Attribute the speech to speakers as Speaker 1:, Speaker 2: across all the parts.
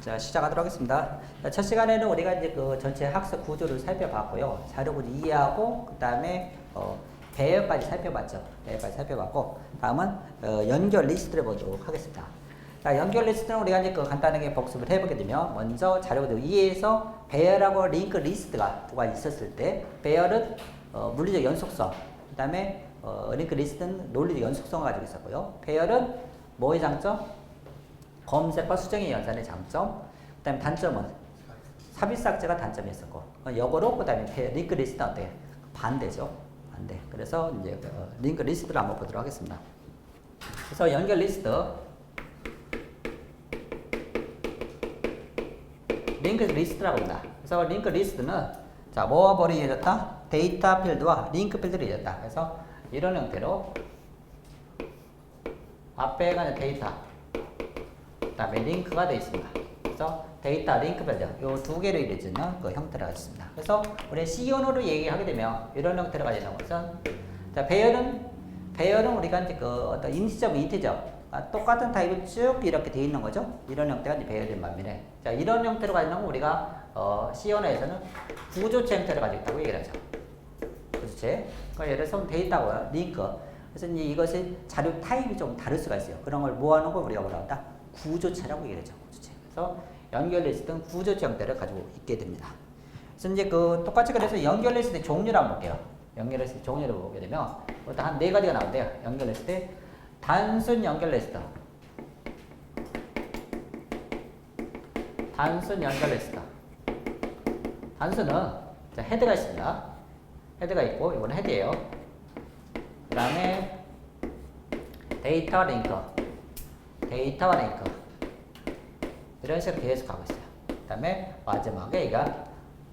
Speaker 1: 자, 시작하도록 하겠습니다. 자, 첫 시간에는 우리가 이제 그 전체 학습 구조를 살펴봤고요. 자료 구조 이해하고, 그 다음에 배열까지 살펴봤죠. 배열까지 살펴봤고, 다음은 연결 리스트를 보도록 하겠습니다. 자, 연결 리스트는 우리가 이제 그 간단하게 복습을 해보게 되면, 먼저 자료 구조 이해에서 배열하고 링크 리스트가 두 가지 있었을 때, 배열은 물리적 연속성, 그 다음에 링크 리스트는 논리적 연속성을 가지고 있었고요. 배열은 뭐의 장점? 검색과 수정의 연산의 장점, 그 다음에 단점은 삽입 삭제가 단점이었었고, 역으로 그 다음에 링크 리스트는 어때요? 반대죠. 반대. 그래서 이제 링크 리스트를 한번 보도록 하겠습니다. 그래서 연결 리스트, 링크 리스트라고 합니다. 그래서 링크 리스트는 자, 뭐와 뭐를 이어졌다? 데이터 필드와 링크 필드를 이어졌다. 그래서 이런 형태로 앞에가 데이터, 그 다음에 링크가 되어 있습니다. 그래서 데이터, 링크 필드 이 두 개를 이루어지는 그 형태가 있습니다. 그래서 우리 CO노를 얘기하게 되면 이런 형태로 가지는 것은, 자, 배열은 우리가 이제 그 어떤 인티저, 똑같은 타입이 쭉 이렇게 되어 있는 거죠. 이런 형태가 이제 배열된 반면에, 자, 이런 형태로 가지는 건 우리가 CO노에서는 구조체 형태를 가지고 있다고 얘기를 하죠. 구조체. 예를 들어서 데이터와 링크. 그래서 이제 이것의 자료 타입이 좀 다를 수가 있어요. 그런 걸 모아놓은 걸 우리가 뭐라고 한다? 구조체라고 얘기를 하죠. 구조체. 그래서 연결 리스트는 구조체 형태를 가지고 있게 됩니다. 그래서 이제 그 똑같이 그래서 연결 리스트의 종류를 한번 볼게요. 연결 리스트 종류를 보게 되면 일단 한 네 가지가 나온대요. 연결 리스트. 단순 연결 리스트. 단순 연결 리스트. 단순은 자, 헤드가 있습니다. 헤드가 있고 이건 헤드예요. 그 다음에 데이터 링크, 데이터와 링크 이런 식으로 계속 가고 있어요. 그 다음에 마지막에 얘가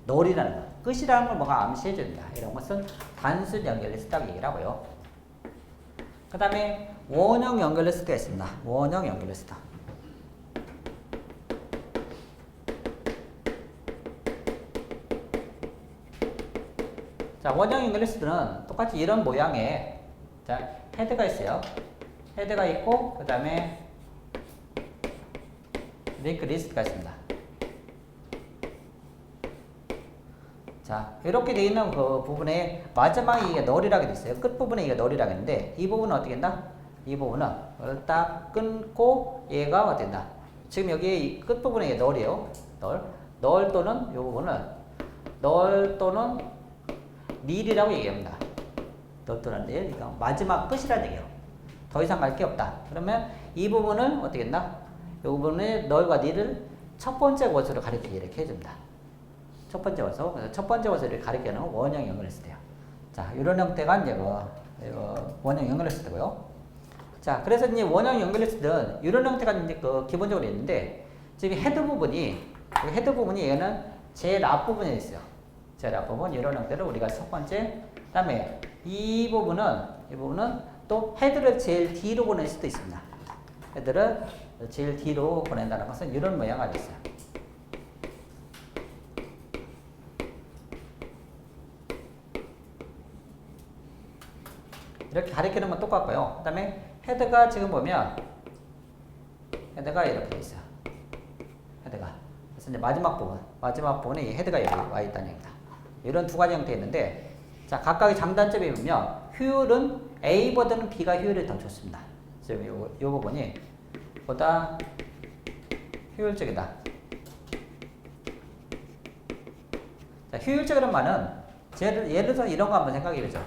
Speaker 1: 놀이라는 거, 끝이라는 걸 뭔가 암시해 준다. 이런 것은 단순 연결 리스트라고 얘기를 하고요. 그 다음에 원형 연결 리스트가 있습니다. 원형 연결 리스트. 자, 원형 연결 리스트는 똑같이 이런 모양의, 자, 헤드가 있어요. 헤드가 있고, 그 다음에 링크 리스트가 있습니다. 자, 이렇게 되어 있는 그 부분에 마지막에 이게 널이라고 되어 있어요. 끝부분에 이게 널이라고 했는데, 이 부분은 어떻게 된다? 이 부분은 딱 끊고 얘가 어떻게 된다? 지금 여기 이 끝부분에 이게 널이에요. 널 또는 이 부분은 널 또는 닐이라고 얘기합니다. 널 또는 닐. 그러니까 마지막 끝이라는 얘기예요. 더 이상 갈 게 없다. 그러면 이 부분은 어떻게 된다? 이 부분에 널과 닐을 첫 번째 원소로 가리키게 이렇게 해줍니다. 첫 번째 원소. 그래서 첫 번째 원소를 가리키는 원형 연결 리스트예요. 자, 이런 형태가 이제 원형 연결 리스트고요. 자, 그래서 이제 원형 연결 리스트는 이런 형태가 이제 그 기본적으로 있는데, 지금 헤드 부분이 얘는 제일 앞부분에 있어요. 제일 앞부분 이런 형태로 우리가 첫 번째, 그다음에 이 부분은 또 헤드를 제일 뒤로 보낼 수도 있습니다. 헤드를 제일 뒤로 보낸다는 것은 이런 모양을 가지고 있어요. 이렇게 가리키는 건 똑같고요. 그 다음에 헤드가 지금 보면 헤드가 이렇게 있어요. 헤드가. 그래서 이제 마지막 부분에 이 헤드가 여기 와 있다는 얘기다. 이런 두 가지 형태 있는데, 자, 각각의 장단점이 보면 효율은 A보다는 B가 효율이 더 좋습니다. 지금 요 부분이 보다 효율적이다. 자, 효율적이라는 말은 예를 들어서 이런 거 한번 생각해 보죠.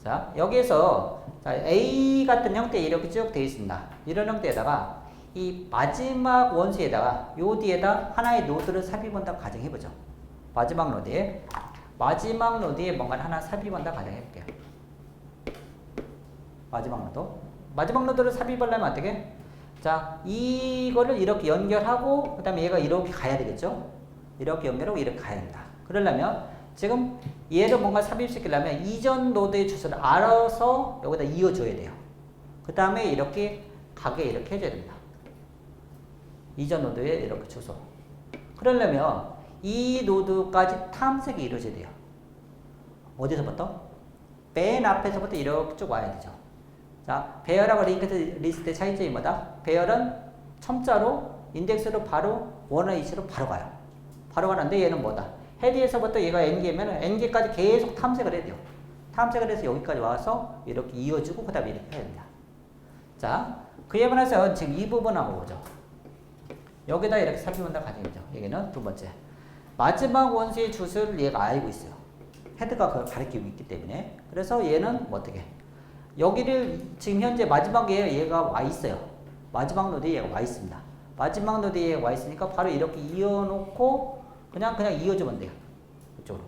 Speaker 1: 자, 여기에서 자, A 같은 형태 이렇게 쭉 되어 있습니다. 이런 형태에다가 이 마지막 원소에다가 요 뒤에다 하나의 노드를 삽입한다고 가정해보죠. 마지막 노드에 뭔가를 하나 삽입한다고 가정해볼게요. 마지막 노드를 삽입하려면 어떻게? 자, 이거를 이렇게 연결하고 그 다음에 얘가 이렇게 가야 되겠죠? 이렇게 연결하고 이렇게 가야 됩니다. 그러려면 지금 얘를 뭔가 삽입시키려면 이전 노드의 주소를 알아서 여기다 이어줘야 돼요. 그 다음에 이렇게 가게 이렇게 해줘야 됩니다. 이전 노드에 이렇게 주소. 그러려면 이 노드까지 탐색이 이루어져야 돼요. 어디서부터? 맨 앞에서부터 이렇게 쭉 와야 되죠. 자, 배열하고 링크 리스트의 차이점이 뭐다? 배열은 첨자로 인덱스로 바로 원어 위치로 바로 가요. 바로 가는데 얘는 뭐다? 헤드에서부터 얘가 n개면 n개까지 계속 탐색을 해야 돼요. 탐색을 해서 여기까지 와서 이렇게 이어주고 그 다음에 이렇게 해야 된다. 자, 그에 반해서 지금 이 부분 한번 보죠. 여기다 이렇게 살펴본다 가정이죠. 여기는 두 번째. 마지막 원수의 주소를 얘가 알고 있어요. 헤드가 그걸 가리키고 있기 때문에. 그래서 얘는 뭐 어떻게? 여기를 지금 현재 마지막에 얘가 와 있어요. 마지막 노드에 얘가 와 있습니다. 마지막 노드에 와 있으니까 바로 이렇게 이어놓고 그냥 이어주면 돼요. 이쪽으로.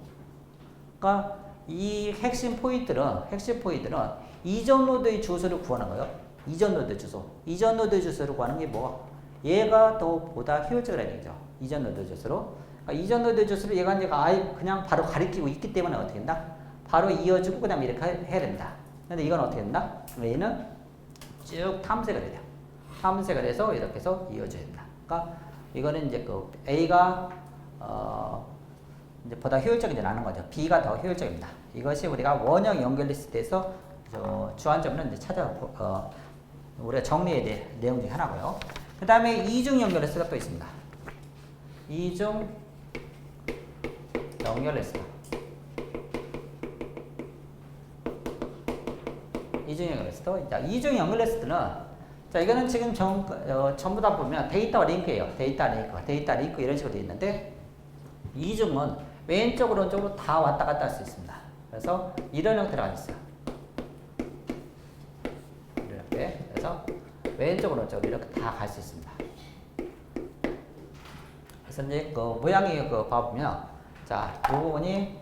Speaker 1: 그러니까 이 핵심 포인트는 이전 노드의 주소를 구하는 거예요. 이전 노드 주소. 이전 노드 주소를 구하는 게 뭐? 얘가 더 보다 효율적이라는 얘기죠. 이전 노드 주소로. 그러니까 이전 노드 주소를 얘가 이제 그냥 바로 가리키고 있기 때문에 어떻게 된다? 바로 이어주고 그 다음에 이렇게 해야 된다. 근데 이건 어떻게 된다? 얘는 쭉 탐색을 해야 돼요. 탐색을 해서 이렇게 해서 이어줘야 된다. 그러니까 이거는 이제 그 A가 이제 보다 효율적이지 않은 거죠. B가 더 효율적입니다. 이것이 우리가 원형 연결 리스트에서 주안점을 이제 우리가 정리해야 될 내용 중에 하나고요. 그 다음에 이중 연결 리스트가 또 있습니다. 이중 연결 리스트. 이중 연결 리스트. 자, 이중 연결 리스트는 자, 이거는 지금 전부 다 보면 데이터 링크예요. 데이터 링크 이런 식으로 되어 있는데 이중은 왼쪽 오른쪽으로 다 왔다 갔다 할 수 있습니다. 그래서 이런 형태로 있어요. 이렇게 그래서 왼쪽 오른쪽으로 이렇게 다 갈 수 있습니다. 그래서 이제 그 모양이 그 봐보면 자, 이 부분이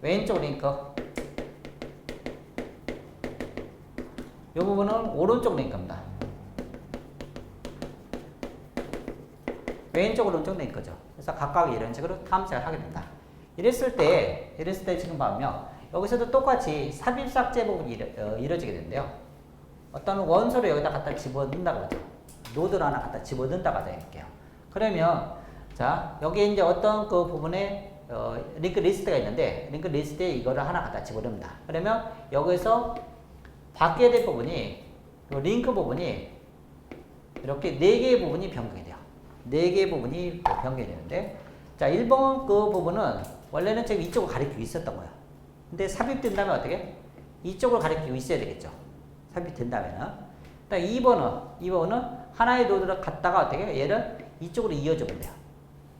Speaker 1: 왼쪽 링크, 이 부분은 오른쪽 링크입니다. 왼쪽 오른쪽 링크죠. 그래서 각각 이런 식으로 탐색을 하게 된다. 이랬을 때 지금 보면 여기서도 똑같이 삽입 삭제 부분이 이루어지게 되는데요. 어떤 원소를 여기다 갖다 집어넣는다고 하죠. 노드를 하나 갖다 집어넣는다고 하자. 그러면 자, 여기에 이제 어떤 그 부분에 링크 리스트가 있는데 링크 리스트에 이거를 하나 갖다 집어넣습니다. 그러면 여기서 바뀌어야 될 부분이 링크 부분이 이렇게 4개의 부분이 변경이 돼요. 4개의 부분이 변경이 되는데 자, 1번 그 부분은 원래는 지금 이쪽을 가리키고 있었던 거예요. 근데 삽입된다면 어떻게? 이쪽을 가리키고 있어야 되겠죠. 삽입된다면은. 2번은 하나의 노드를 갖다가 어떻게? 얘를 이쪽으로 이어주면 돼요.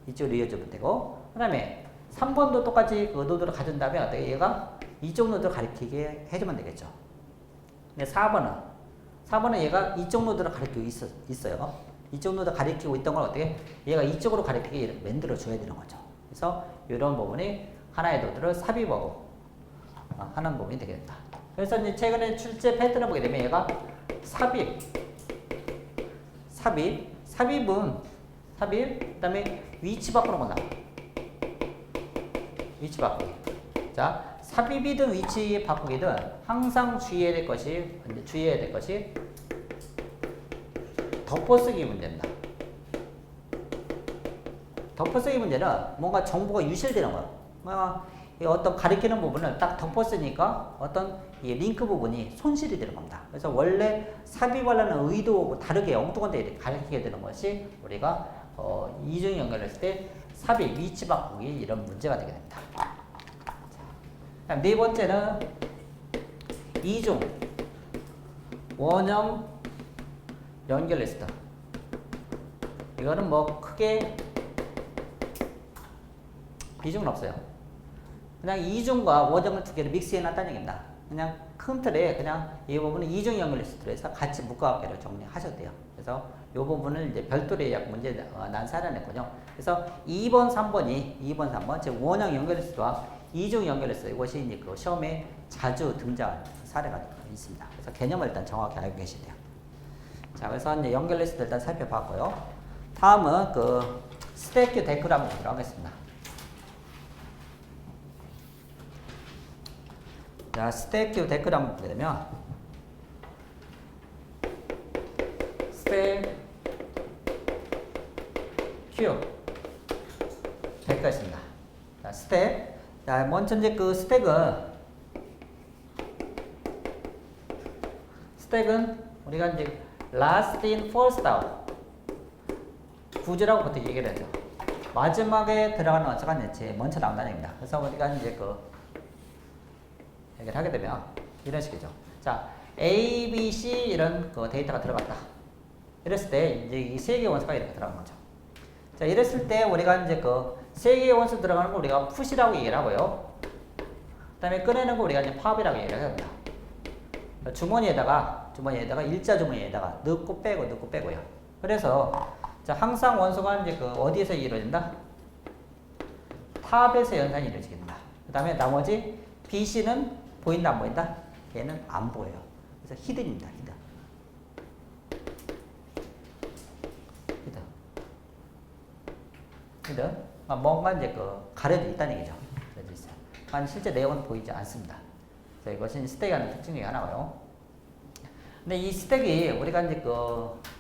Speaker 1: 이쪽으로 이어주면 되고 그 다음에 3번도 똑같이 그 노드를 가진다면 어떻게? 얘가 이쪽 노드를 가리키게 해주면 되겠죠. 근데 4번은 얘가 이쪽 노드를 가리키고 있어요. 이쪽 노드 가리키고 있던 걸 어떻게? 얘가 이쪽으로 가리키게 만들어 줘야 되는 거죠. 그래서 이런 부분이 하나의 노드를 삽입하고 하는 부분이 되게 된다. 그래서 이제 최근에 출제 패턴을 보게 되면 얘가 삽입, 그 다음에 위치 바꾸는 거다. 위치 바꾸기. 자, 삽입이든 위치 바꾸기든 항상 주의해야 될 것이 덮어쓰기 문제입니다. 덮어쓰기 문제는 뭔가 정보가 유실되는 거예요. 어떤 가리키는 부분을 딱 덮었으니까 어떤 이 링크 부분이 손실이 되는 겁니다. 그래서 원래 삽입하려는 의도하고 다르게 엉뚱한 데 가리키게 되는 것이 우리가 이중 연결했을 때 삽입, 위치 바꾸기 이런 문제가 되게 됩니다. 자, 네 번째는 이중 원형 연결 리스트. 이거는 뭐 크게 비중은 없어요. 그냥 이중과 원형을 두 개를 믹스해 놨다는 얘기입니다. 그냥 큰 틀에 그냥 이 부분은 이중 연결 리스트로 해서 같이 묶어갖기로 정리하셔도 돼요. 그래서 이 부분을 이제 별도로 약 문제 난 사례냈군요. 그래서 2번, 3번, 즉 원형 연결 리스트와 이중 연결 리스트 이것이 이제 그 시험에 자주 등장하는 사례가 있습니다. 그래서 개념을 일단 정확히 알고 계셔야 돼요. 자, 그래서 이제 연결 리스트 일단 살펴봤고요. 다음은 그 스택 데크를 한번 보도록 하겠습니다. 자, 스택 데크를 한번 보게 되면 스택 큐 데크가 있습니다. 자, 스택. 자, 먼저 이제 그 스택은 우리가 이제 last in first out 구조라고 보통 얘기를 하죠. 마지막에 들어가는 원소가 이제 제일 먼저 나온다는 얘기입니다. 그래서 우리가 이제 그 얘기를 하게 되면 이런 식이죠. 자, A, B, C 이런 그 데이터가 들어갔다. 이랬을 때 이제 이 세 개의 원소가 이렇게 들어간 거죠. 자, 이랬을 때 우리가 이제 그 세 개의 원소 들어가는 거 우리가 푸시라고 얘기를 하고요. 그다음에 꺼내는 거 우리가 이제 팝이라고 얘기를 합니다. 주머니에다가 일자 주머니에다가 넣고 빼고요. 그래서 자, 항상 원소가 이제 그 어디에서 이루어진다? 탑에서 연산이 이루어지게 된다. 그다음에 나머지 B, C는 보인다 안 보인다? 얘는 안 보여요. 그래서 히든입니다. 히든. 뭔가 이제 그 가려져 있다는 얘기죠. 한 실제 내용은 보이지 않습니다. 그래서 이것은 스택이 하는 특징 중에 하나고요. 근데 이 스택이 우리가 이제 그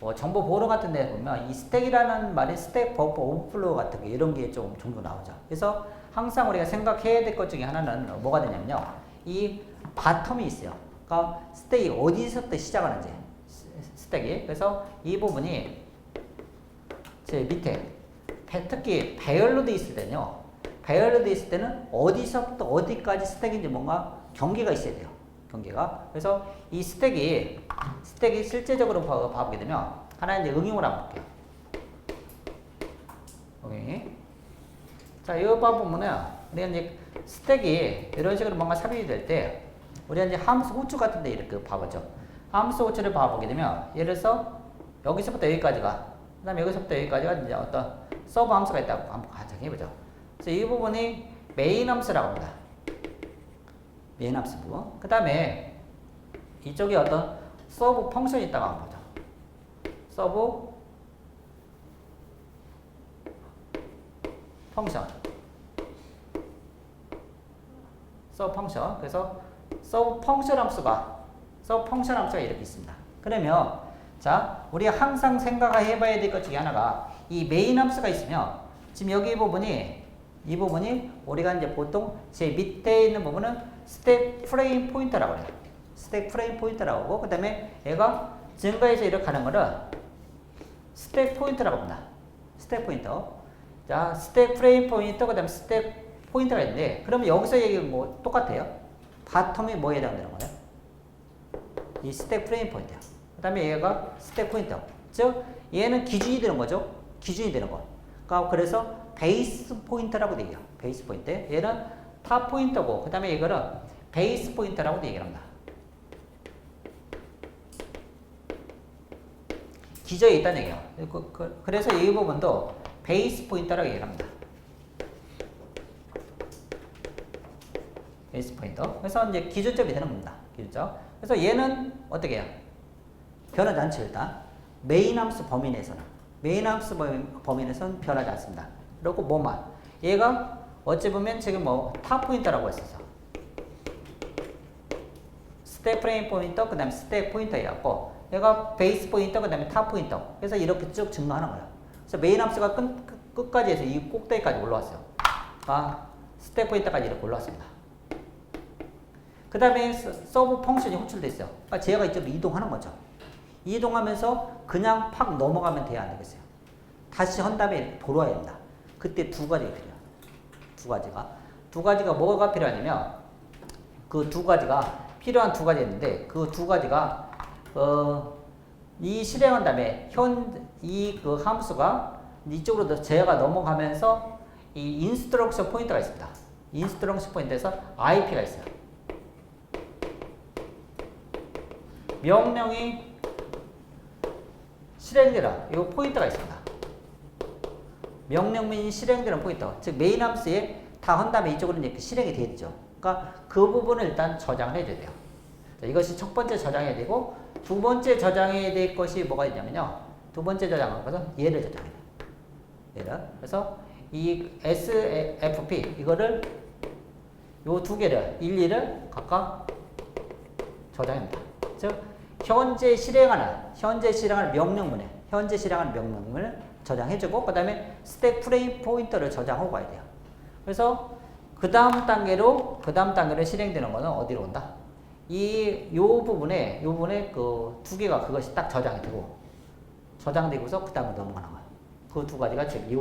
Speaker 1: 뭐 정보 보러 같은 데 보면 이 스택이라는 말이 스택 버퍼 오버플로우 같은 게 이런 게 좀 종종 나오죠. 그래서 항상 우리가 생각해야 될 것 중에 하나는 뭐가 되냐면요. 이 바텀이 있어요. 그러니까 스택이 어디서부터 시작하는지 스택이. 그래서 이 부분이 제 밑에 특히 배열로 돼 있을 때는요. 배열로 돼 있을 때는 어디서부터 어디까지 스택인지 뭔가 경계가 있어야 돼요. 경계가. 그래서 이 스택이 실제적으로 봐보게 되면 하나 이제 응용을 한번 볼게요. 오케이. 자, 이거 봐보면은 우리가 이제 스택이 이런 식으로 뭔가 삽입이 될 때 우리가 이제 함수 호출 같은 데 이렇게 봐보죠. 함수 호출을 봐보게 되면 예를 들어서 여기서부터 여기까지가 그 다음에 여기서부터 여기까지가 이제 어떤 서브 함수가 있다고 한번 가정해보죠. 그래서 이 부분이 메인 함수라고 합니다. 메인 함수 부분. 그 다음에 이쪽에 어떤 서브 펑션이 있다고 한번 보죠. 서브 펑션. 서브 펑션. 그래서 서브 펑션 함수가 이렇게 있습니다. 그러면 자, 우리가 항상 생각해 봐야 될 것 중에 하나가 이 메인 함수가 있으면 지금 여기 이 부분이 우리가 이제 보통 제 밑에 있는 부분은 스택 프레임 포인터라고 해요. 스택 프레임 포인터라고 하고 그 다음에 얘가 증가해서 이렇게 가는 거를 스택 포인터라고 합니다. 스택 포인터. 자, 스택 프레임 포인터 그 다음에 스택 포인터가 있는데 그러면 여기서 얘기는 뭐 똑같아요. 바텀이 뭐에 해당되는 거예요? 이 스택 프레임 포인터요. 그 다음에 얘가 스택 포인터. 즉 얘는 기준이 되는 거죠. 기준이 되는 거. 그러니까 그래서 베이스 포인터라고 얘기해요. 베이스 포인터. 얘는 탑 포인터고 그 다음에 이거는 베이스 포인터라고 얘기를 합니다. 기저에 있다는 얘기예요. 그래서 이 부분도 베이스 포인터라고 얘기를 합니다. 베이스 포인터. 그래서 이제 기준점이 되는 겁니다. 기준점. 그래서 얘는 어떻게 해요? 변하지 않죠, 일단. 메인 함수 범위 내에서는. 메인 함수 범위 내에서는 변하지 않습니다. 그리고 뭐만. 얘가 어찌 보면 지금 뭐 탑 포인터라고 했었어. 스택 프레임 포인터, 그 다음에 스택 포인터였고, 얘가 베이스 포인터, 그 다음에 탑 포인터. 그래서 이렇게 쭉 증가하는 거예요. 그래서 메인 함수가 끝까지 해서 이 꼭대기까지 올라왔어요. 아, 스택 포인터까지 이렇게 올라왔습니다. 그 다음에 서브 펑션이 호출돼 있어요. 그러니까 제가 이쪽으로 이동하는 거죠. 이동하면서 그냥 팍 넘어가면 돼야 안 되겠어요. 다시 한 다음에 이렇게 돌아와야 됩니다. 그때 두 가지가 필요해요. 두 가지가 뭐가 필요하냐면 그 두 가지가 필요한 두 가지 있는데 그 두 가지가 이 실행한 다음에 이 그 함수가 이쪽으로 제가 넘어가면서 이 인스트럭션 포인터가 있습니다. 인스트럭션 포인터에서 IP가 있어요. 명령이 실행되라. 이 포인터가 있습니다. 명령문이 실행되는 포인터. 즉 메인 함수에 다 한 다음에 이쪽으로 이제 실행이 되죠. 그러니까 그 부분을 일단 저장을 해줘야 돼요. 자, 이것이 첫 번째 저장해야 되고 두 번째 저장해야 될 것이 뭐가 있냐면요. 두 번째 저장하는 것은 얘를 저장해야 돼요. 얘를. 그래서 이 SFP 이거를 요 두 개를 일일을 각각 저장합니다. 즉 현재 실행하는 명령문을 저장해주고 그 다음에 스택 프레임 포인터를 저장하고 가야 돼요. 그래서 그 다음 단계로 실행되는 거는 어디로 온다? 요 부분에 그 두 개가 그것이 딱 저장이 되고 저장되고서 그 다음에 넘어가는 거야. 그 두 가지가 지금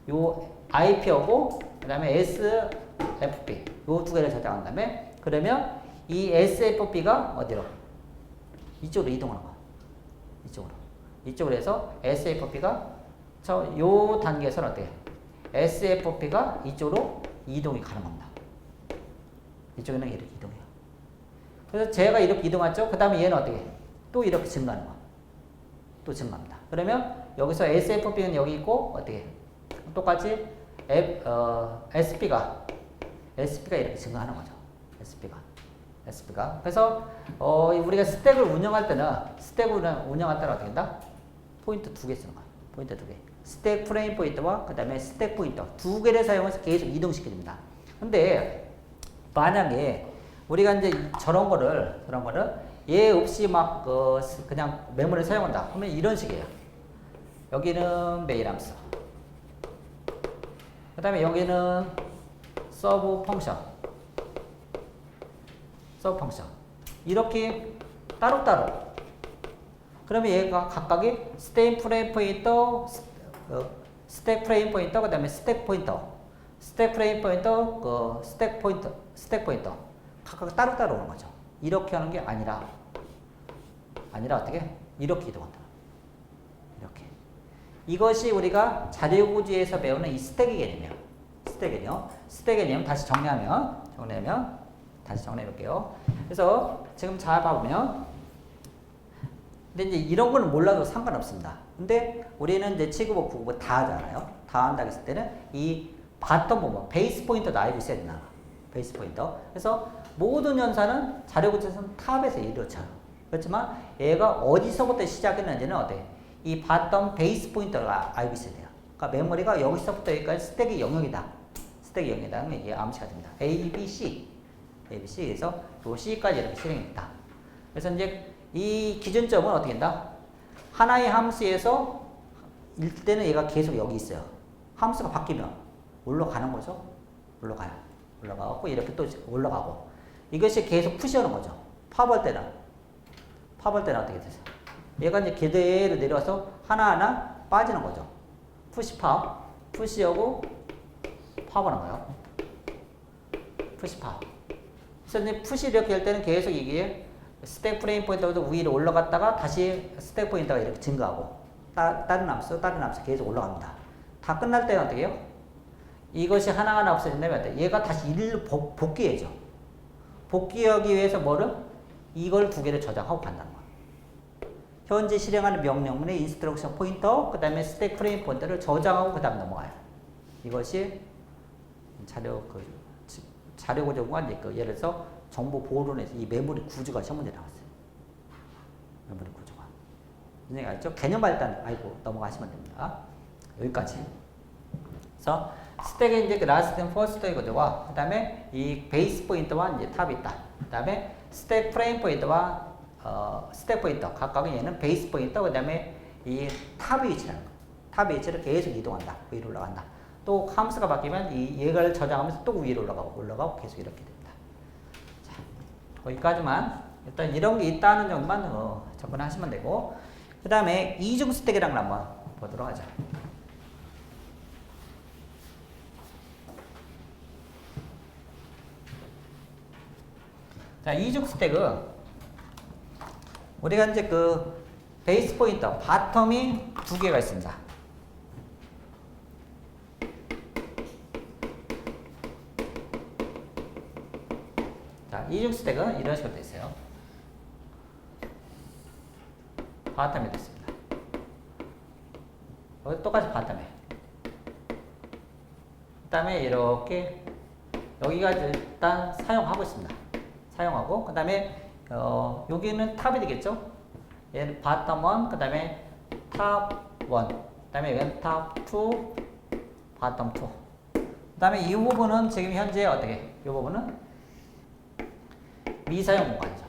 Speaker 1: 요 IP하고 그 다음에 SFP 요 두 개를 저장한 다음에 그러면 이 SFP가 어디로? 이쪽으로 이동하는 거야. 이쪽으로 해서 SFP가 요 단계에서는 어떻게? SFP가 이쪽으로 이동이 가는 겁니다. 이쪽에는 이렇게 이동해요. 그래서 제가 이렇게 이동했죠. 그 다음에 얘는 어떻게? 또 이렇게 증가하는 거야. 또 증가합니다. 그러면 여기서 SFP는 여기 있고 어떻게? 똑같이 SP가 이렇게 증가하는 거죠. SP가. 그래서 우리가 스택을 운영할 때는 어떻게 된다? 포인트 두 개 쓰는 거야. 포인트 두 개. 스택 프레임 포인트와 그 다음에 스택 포인터 두 개를 사용해서 계속 이동시켜줍니다. 근데 만약에 우리가 이제 저런 거를 얘 없이 막 그냥 메모를 사용한다. 그러면 이런 식이에요. 여기는 메인 함수. 그 다음에 여기는 서브 펑션. 이렇게 따로따로. 그러면 얘가 각각이 스택 프레임 포인터, 스택 프레임 포인터, 그 다음에 스택 포인터. 스택 프레임 포인터, 스택 포인터. 각각 따로따로 오는 거죠. 이렇게 하는 게 아니라 어떻게? 이렇게 이동한다. 이렇게. 이것이 우리가 자료구조에서 배우는 이 스택의 개념이에요. 스택 개념 다시 다시 정리해 볼게요. 그래서 지금 잘 봐보면 근데 이제 이런 거는 몰라도 상관없습니다. 근데 우리는 이제 취급어, 국어 다 하잖아요. 다 한다고 했을 때는 이 바텀 부분, 베이스 포인터도 알고 있어야 된다. 베이스 포인터. 그래서 모든 연산은 자료구조에서는 탑에서 이루어져요. 그렇지만 얘가 어디서부터 시작했는지는 어때? 이 바텀 베이스 포인터를 알고 있어야 돼요. 그러니까 메모리가 여기서부터 여기까지 스택의 영역이다. 그러면 이게 암시가 됩니다. A, B, C에서 요 C까지 이렇게 실행했다. 그래서 이제 이 기준점은 어떻게 된다? 하나의 함수에서 일 때는 얘가 계속 여기 있어요. 함수가 바뀌면 올라가는 거죠. 올라가고 이렇게 또 올라가고 이것이 계속 푸시하는 거죠. 파볼 때는 어떻게 되죠? 얘가 이제 그대로 내려와서 하나하나 빠지는 거죠. 푸시하고 파보는 거예요. 푸시파. 그래서 이제 푸시 이렇게 할 때는 계속 이게 스택 프레임 포인터도 위로 올라갔다가 다시 스택 포인터가 이렇게 증가하고 다른 함수 계속 올라갑니다. 다 끝날 때는 어떻게 해요? 이것이 하나하나 없어진다면 얘가 다시 일로 복귀해야죠. 복귀하기 위해서 이걸 두 개를 저장하고 간다는 거예요. 현재 실행하는 명령문의 인스트럭션 포인터, 그 다음에 스택 프레임 포인터를 저장하고 그 다음 넘어가요. 이것이 자료 구조가 이제 예를 들어서 정보 보호론에서 이 메모리 구조가 시험 문제 나왔어요. 메모리 구조가. 선생님 알죠? 개념 발단 알고 넘어가시면 됩니다. 여기까지. 그래서 스택에 이제 그 라스트 앤 퍼스트의 구조와 그 다음에 이 베이스 포인트와 이제 탑이 있다. 그 다음에 스택 프레임 포인트와 스택 포인터 각각은 얘는 베이스 포인터 그 다음에 이 탑의 위치라는 거. 탑의 위치를 계속 이동한다. 위로 올라간다. 또 함수가 바뀌면 얘를 저장하면서 또 위로 올라가고 계속 이렇게 됩니다. 자, 거기까지만 일단 이런 게 있다는 점만 접근하시면 되고 그 다음에 이중 스택이라는 걸 한번 보도록 하죠. 자, 이중 스택은 우리가 이제 그 베이스 포인터 바텀이 두 개가 있습니다. 자, 이중 스택은 이런 식으로 되어 있어요. 바텀이 됐습니다. 여기 똑같이 바텀에. 그 다음에 이렇게 여기가 일단 사용하고 있습니다. 사용하고 그 다음에 여기는 탑이 되겠죠. 얘는 바텀 1, 그 다음에 탑 1, 그 다음에 여기는 탑 2, 바텀 2. 그 다음에 이 부분은 지금 현재 어떻게? 이 부분은 미사용 공간이죠.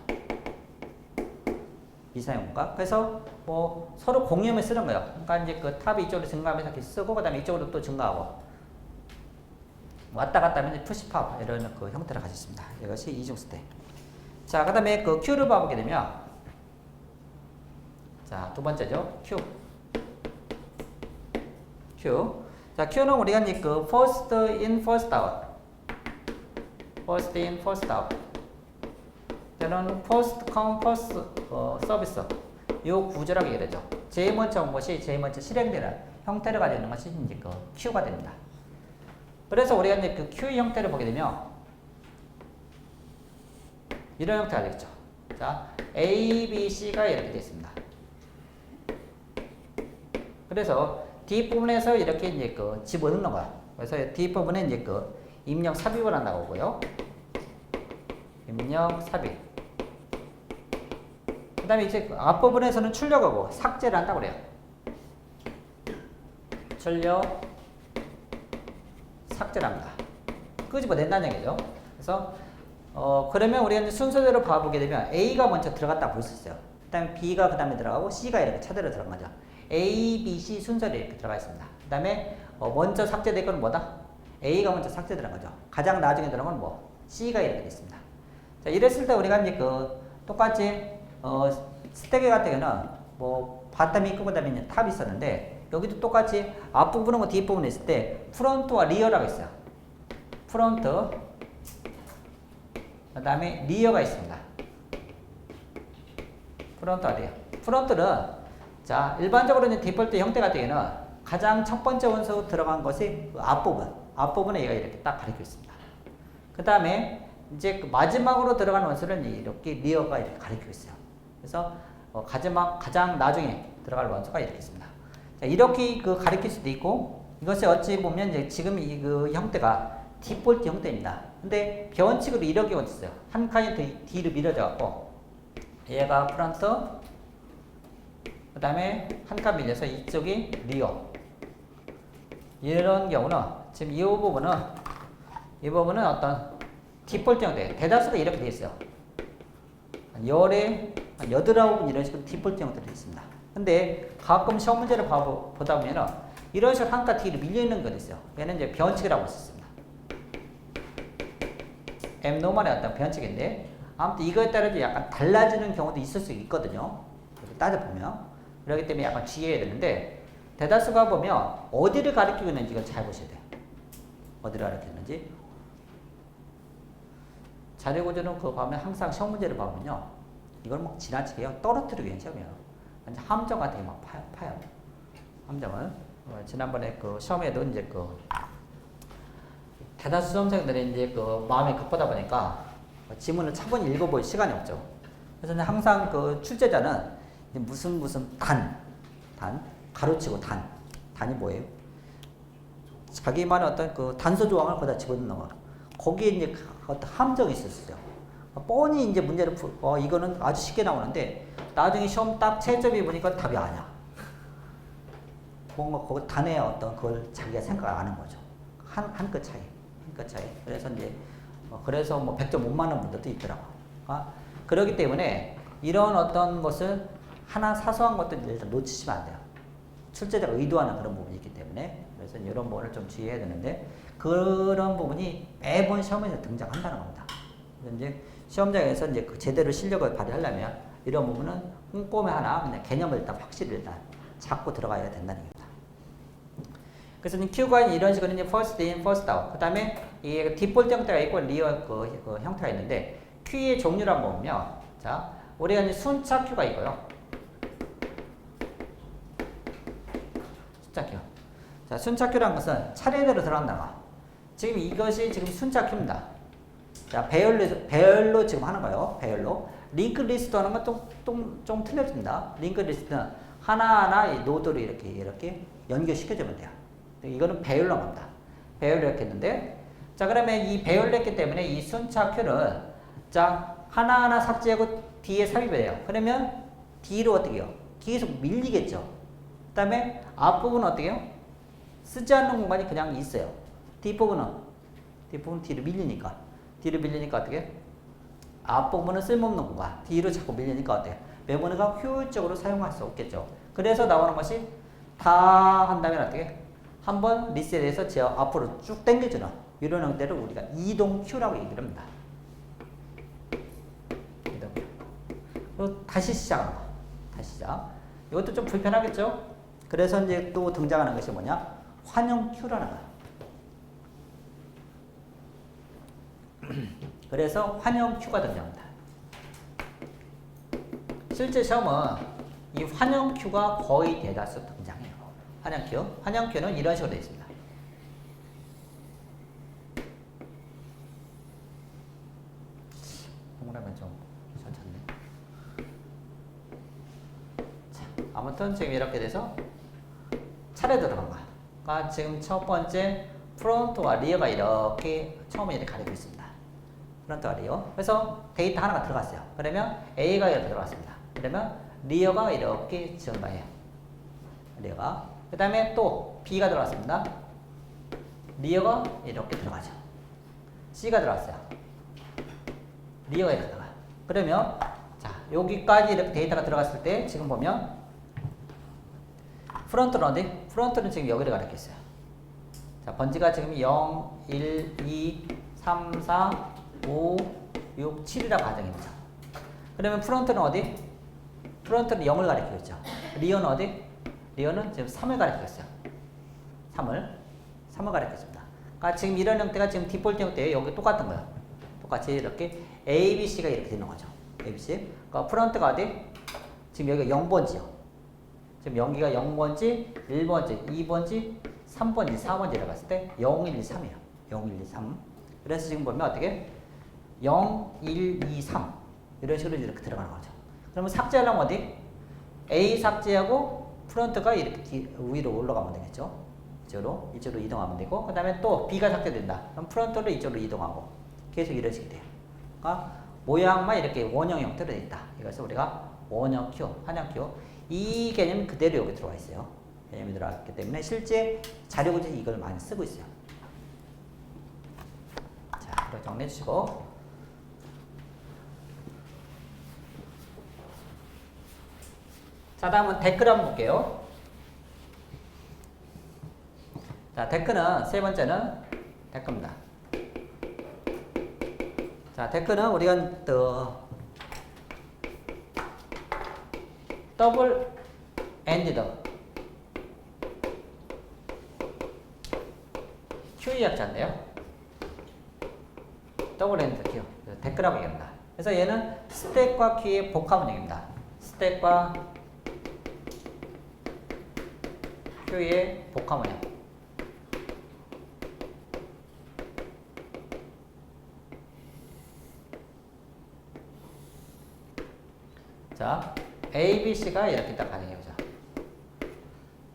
Speaker 1: 미사용 공간. 그래서 뭐 서로 공유하면 쓰는 거예요. 그러니까 이제 그 탑이 이쪽으로 증가하면서 이렇게 쓰고 그 다음에 이쪽으로 또 증가하고 왔다 갔다 하면 푸시팝 이런 그 형태를 가졌습니다. 이것이 이중 스택. 자, 그 다음에 그 Q를 봐보게 되면, 자, 두 번째죠. Q. 자, Q는 우리가 이제 그 first in, first out. first in, first out. 저는 first come, first 서비스. 요 구조라고 얘기하죠. 제일 먼저 온 것이 제일 먼저 실행되는 형태를 가지고 있는 것이 이제 그 Q가 됩니다. 그래서 우리가 이제 그 Q 형태를 보게 되면 이런 형태가 되겠죠. 자, A, B, C가 이렇게 되어 있습니다. 그래서 뒷부분에서 이렇게 이제 그 집어넣는 거야. 그래서 뒷부분에 이제 그 입력 삽입을 한다고 보고요. 입력 삽입. 그 다음에 이제 그 앞부분에서는 출력하고 삭제를 한다고 그래요. 출력, 삭제를 합니다. 끄집어낸다는 얘기죠. 그래서 그러면 우리가 이제 순서대로 봐보게 되면 A가 먼저 들어갔다 볼 수 있어요. 그 다음에 B가 그 다음에 들어가고 C가 이렇게 차례로 들어간 거죠. A, B, C 순서로 이렇게 들어가 있습니다. 그 다음에 먼저 삭제될 건 뭐다? A가 먼저 삭제되는 거죠. 가장 나중에 들어간 건 뭐? C가 이렇게 됐습니다. 자, 이랬을 때 우리가 이제 그 똑같이 스택에 같은 경우는 뭐 바텀이 있고 그 다음에 탑이 있었는데 여기도 똑같이 앞부분과 뒷부분에 있을 때 프론트와 리어라고 있어요. 프론트 그 다음에 리어가 있습니다. 프론트와 리어. 프론트는 자, 일반적으로 이제 디폴트 형태 같은 경우는 가장 첫 번째 원소 들어간 것이 그 앞부분에 얘가 이렇게 딱 가리켜 있습니다. 그 다음에 이제 그 마지막으로 들어간 원소는 이렇게 리어가 이렇게 가리켜 있어요. 그래서 가장 나중에 들어갈 원소가 이렇게 있습니다. 자, 이렇게 그 가리킬 수도 있고 이것이 어찌 보면 이제 지금 이 그 형태가 디폴트 형태입니다. 근데 변칙으로 이렇게 있어요. 한 칸이 뒤로 밀어져 갖고 얘가 프론트 그 다음에 한 칸 밀려서 이쪽이 리어. 이런 경우는 지금 이 부분은 어떤 디폴트 형태. 대다수가 이렇게 되어 있어요. 한 8분 이런 식으로 디폴트 형태로 되어 있습니다. 근데 가끔 시험 문제를 보다 보면은 이런 식으로 한 칸 뒤로 밀려 있는 것도 있어요. 얘는 이제 변칙이라고 할 수 있습니다. 앱노멀의 어떤 변칙인데 아무튼 이거에 따라서 약간 달라지는 경우도 있을 수 있거든요. 따져보면. 그렇기 때문에 약간 주의해야 되는데 대다수가 보면 어디를 가리키고 있는지 이걸 잘 보셔야 돼요. 어디를 가리키고 있는지. 자료구조는 그거 보면 항상 시험 문제를 보면요. 이걸 막 지나치게요. 떨어뜨리기 위한 시험이에요. 완전 함정 같은 게 막 파요. 함정을. 지난번에 그 시험에도 이제 그 대다수 수험생들이 이제 그 마음이 급하다 보니까 지문을 차분히 읽어볼 시간이 없죠. 그래서 항상 그 출제자는 무슨 단, 가로치고 단이 뭐예요? 자기만의 어떤 그 단서 조항을 거기다 집어넣는 거. 거기에 이제 어떤 함정이 있었어요. 뻔히 이제 문제를 이거는 아주 쉽게 나오는데 나중에 시험 딱 채점해 보니까 답이 아니야. 뭔가 거기 단의 어떤 그걸 자기가 생각을 안 한 거죠. 한 끗 차이. 그래서 이제 그래서 뭐 100점 못 맞는 분들도 있더라고. 그렇기 때문에 이런 어떤 것을 하나 사소한 것들 일단 놓치시면 안 돼요. 출제자가 의도하는 그런 부분이 있기 때문에 그래서 이런 부분을 좀 주의해야 되는데 그런 부분이 매번 시험에서 등장한다는 겁니다. 그래서 이제 시험장에서 이제 그 제대로 실력을 발휘하려면 이런 부분은 꼼꼼히 하나 그냥 개념을 일단 확실히 일단 잡고 들어가야 된다는 겁니다. 그래서 Q가 이런 식으로 이제 first in, first out. 그 다음에 이 디폴트 형태가 있고 리어 그 형태가 있는데 Q의 종류를 한번 보면 자 우리가 이제 순차 Q가 있고요. 순차 Q. 자 순차 Q라는 것은 차례대로 들어간다는 거. 지금 이것이 지금 순차 Q입니다. 자 배열로 지금 하는 거예요. 배열로. 링크 리스트 하는 건 좀 틀려집니다. 링크 리스트는 하나하나 이 노드로 이렇게 연결시켜주면 돼요. 이거는 배열로 합니다. 배열로 이렇게 했는데 자 그러면 이 배열로 했기 때문에 이 순차 Q는 자 하나하나 삭제하고 뒤에 삽입해요. 그러면 뒤로 어떻게 해요? 뒤에서 밀리겠죠. 그 다음에 앞부분은 어떻게 해요? 쓰지 않는 공간이 그냥 있어요. 뒷부분은 뒤로 밀리니까 어떻게 해요? 앞부분은 쓸모없는 공간 뒤로 자꾸 밀리니까 어때요? 메모리가 효율적으로 사용할 수 없겠죠. 그래서 나오는 것이 다 한다면 어떻게 해요? 한번 리셋해서 제 앞으로 쭉 당겨주는 이런 형태를 우리가 이동 Q라고 얘기를 합니다. 그리고 다시 시작하는 거. 다시 시작. 이것도 좀 불편하겠죠? 그래서 이제 또 등장하는 것이 뭐냐? 환영 Q라는 거야. 그래서 환영 Q가 등장합니다. 실제 시험은 이 환영 Q가 거의 대다수 등장해요. 환영 Q. 환영 Q는 이런 식으로 되어 있습니다. 동그라미 좀 괜찮네. 자, 아무튼 지금 이렇게 돼서 차례 들어간 거야. 그러니까 지금 첫 번째 프론트와 리어가 이렇게 처음에 이렇게 가리고 있습니다. 프론트와 리어. 그래서 데이터 하나가 들어갔어요. 그러면 A가 이렇게 들어갔습니다. 그러면 리어가 이렇게 지은 거예요. 리어가. 그 다음에 또 B가 들어갔습니다. 리어가 이렇게 들어가죠. C가 들어갔어요. 리어가 이렇게 들어가요. 그러면 자 여기까지 이렇게 데이터가 들어갔을 때 지금 보면 프론트는 어디? 프론트는 지금 여기를 가리고 있어요. 자 번지가 지금 0, 1, 2, 3, 4, 5, 6, 7이라고 가정입니다. 그러면 프론트는 어디? 프론트는 0을 가리키고 있죠. 리어는 어디? 리어는 지금 3을 가리키고 있어요. 3을 가리키고 있습니다. 그러니까 지금 이런 형태가 지금 디폴트 형태예요. 여기 똑같은 거예요. 똑같이 이렇게 A, B, C가 이렇게 되는 거죠. A, B, C. 그러니까 프론트가 어디? 지금 여기가 0번지요. 지금 여기가 0번지, 1번지, 2번지, 3번지, 4번지라고 봤을 때 0, 1, 2, 3이에요. 0, 1, 2, 3. 그래서 지금 보면 어떻게? 0, 1, 2, 3 이런 식으로 이렇게 들어가는 거죠. 그러면 삭제하려면 어디? A 삭제하고 프론트가 이렇게 위로 올라가면 되겠죠. 이쪽으로 이동하면 되고 그 다음에 또 B가 삭제된다. 그럼 프론트를 이쪽으로 이동하고 계속 이런 식이 돼요. 그러니까 모양만 이렇게 원형 형태로 되어 있다. 이것을 우리가 원형 Q, 환영 Q 이 개념이 그대로 여기 들어와 있어요. 개념이 들어왔기 때문에 실제 자료 구조에 이걸 많이 쓰고 있어요. 자, 이렇게 정리해 주시고 자, 다음은 댓글 한번 볼게요. 자, 댓글은 세 번째는 댓글입니다. 자, 댓글은 우리가 또 더블 엔디드 Q 약자인데요. 더블 엔디드 Q 댓글이라고 얘기합니다. 그래서 얘는 스택과 Q의 복합문형입니다. 스택과 Q의 복합문형. 자, A, B, C가 이렇게 딱 가능해요.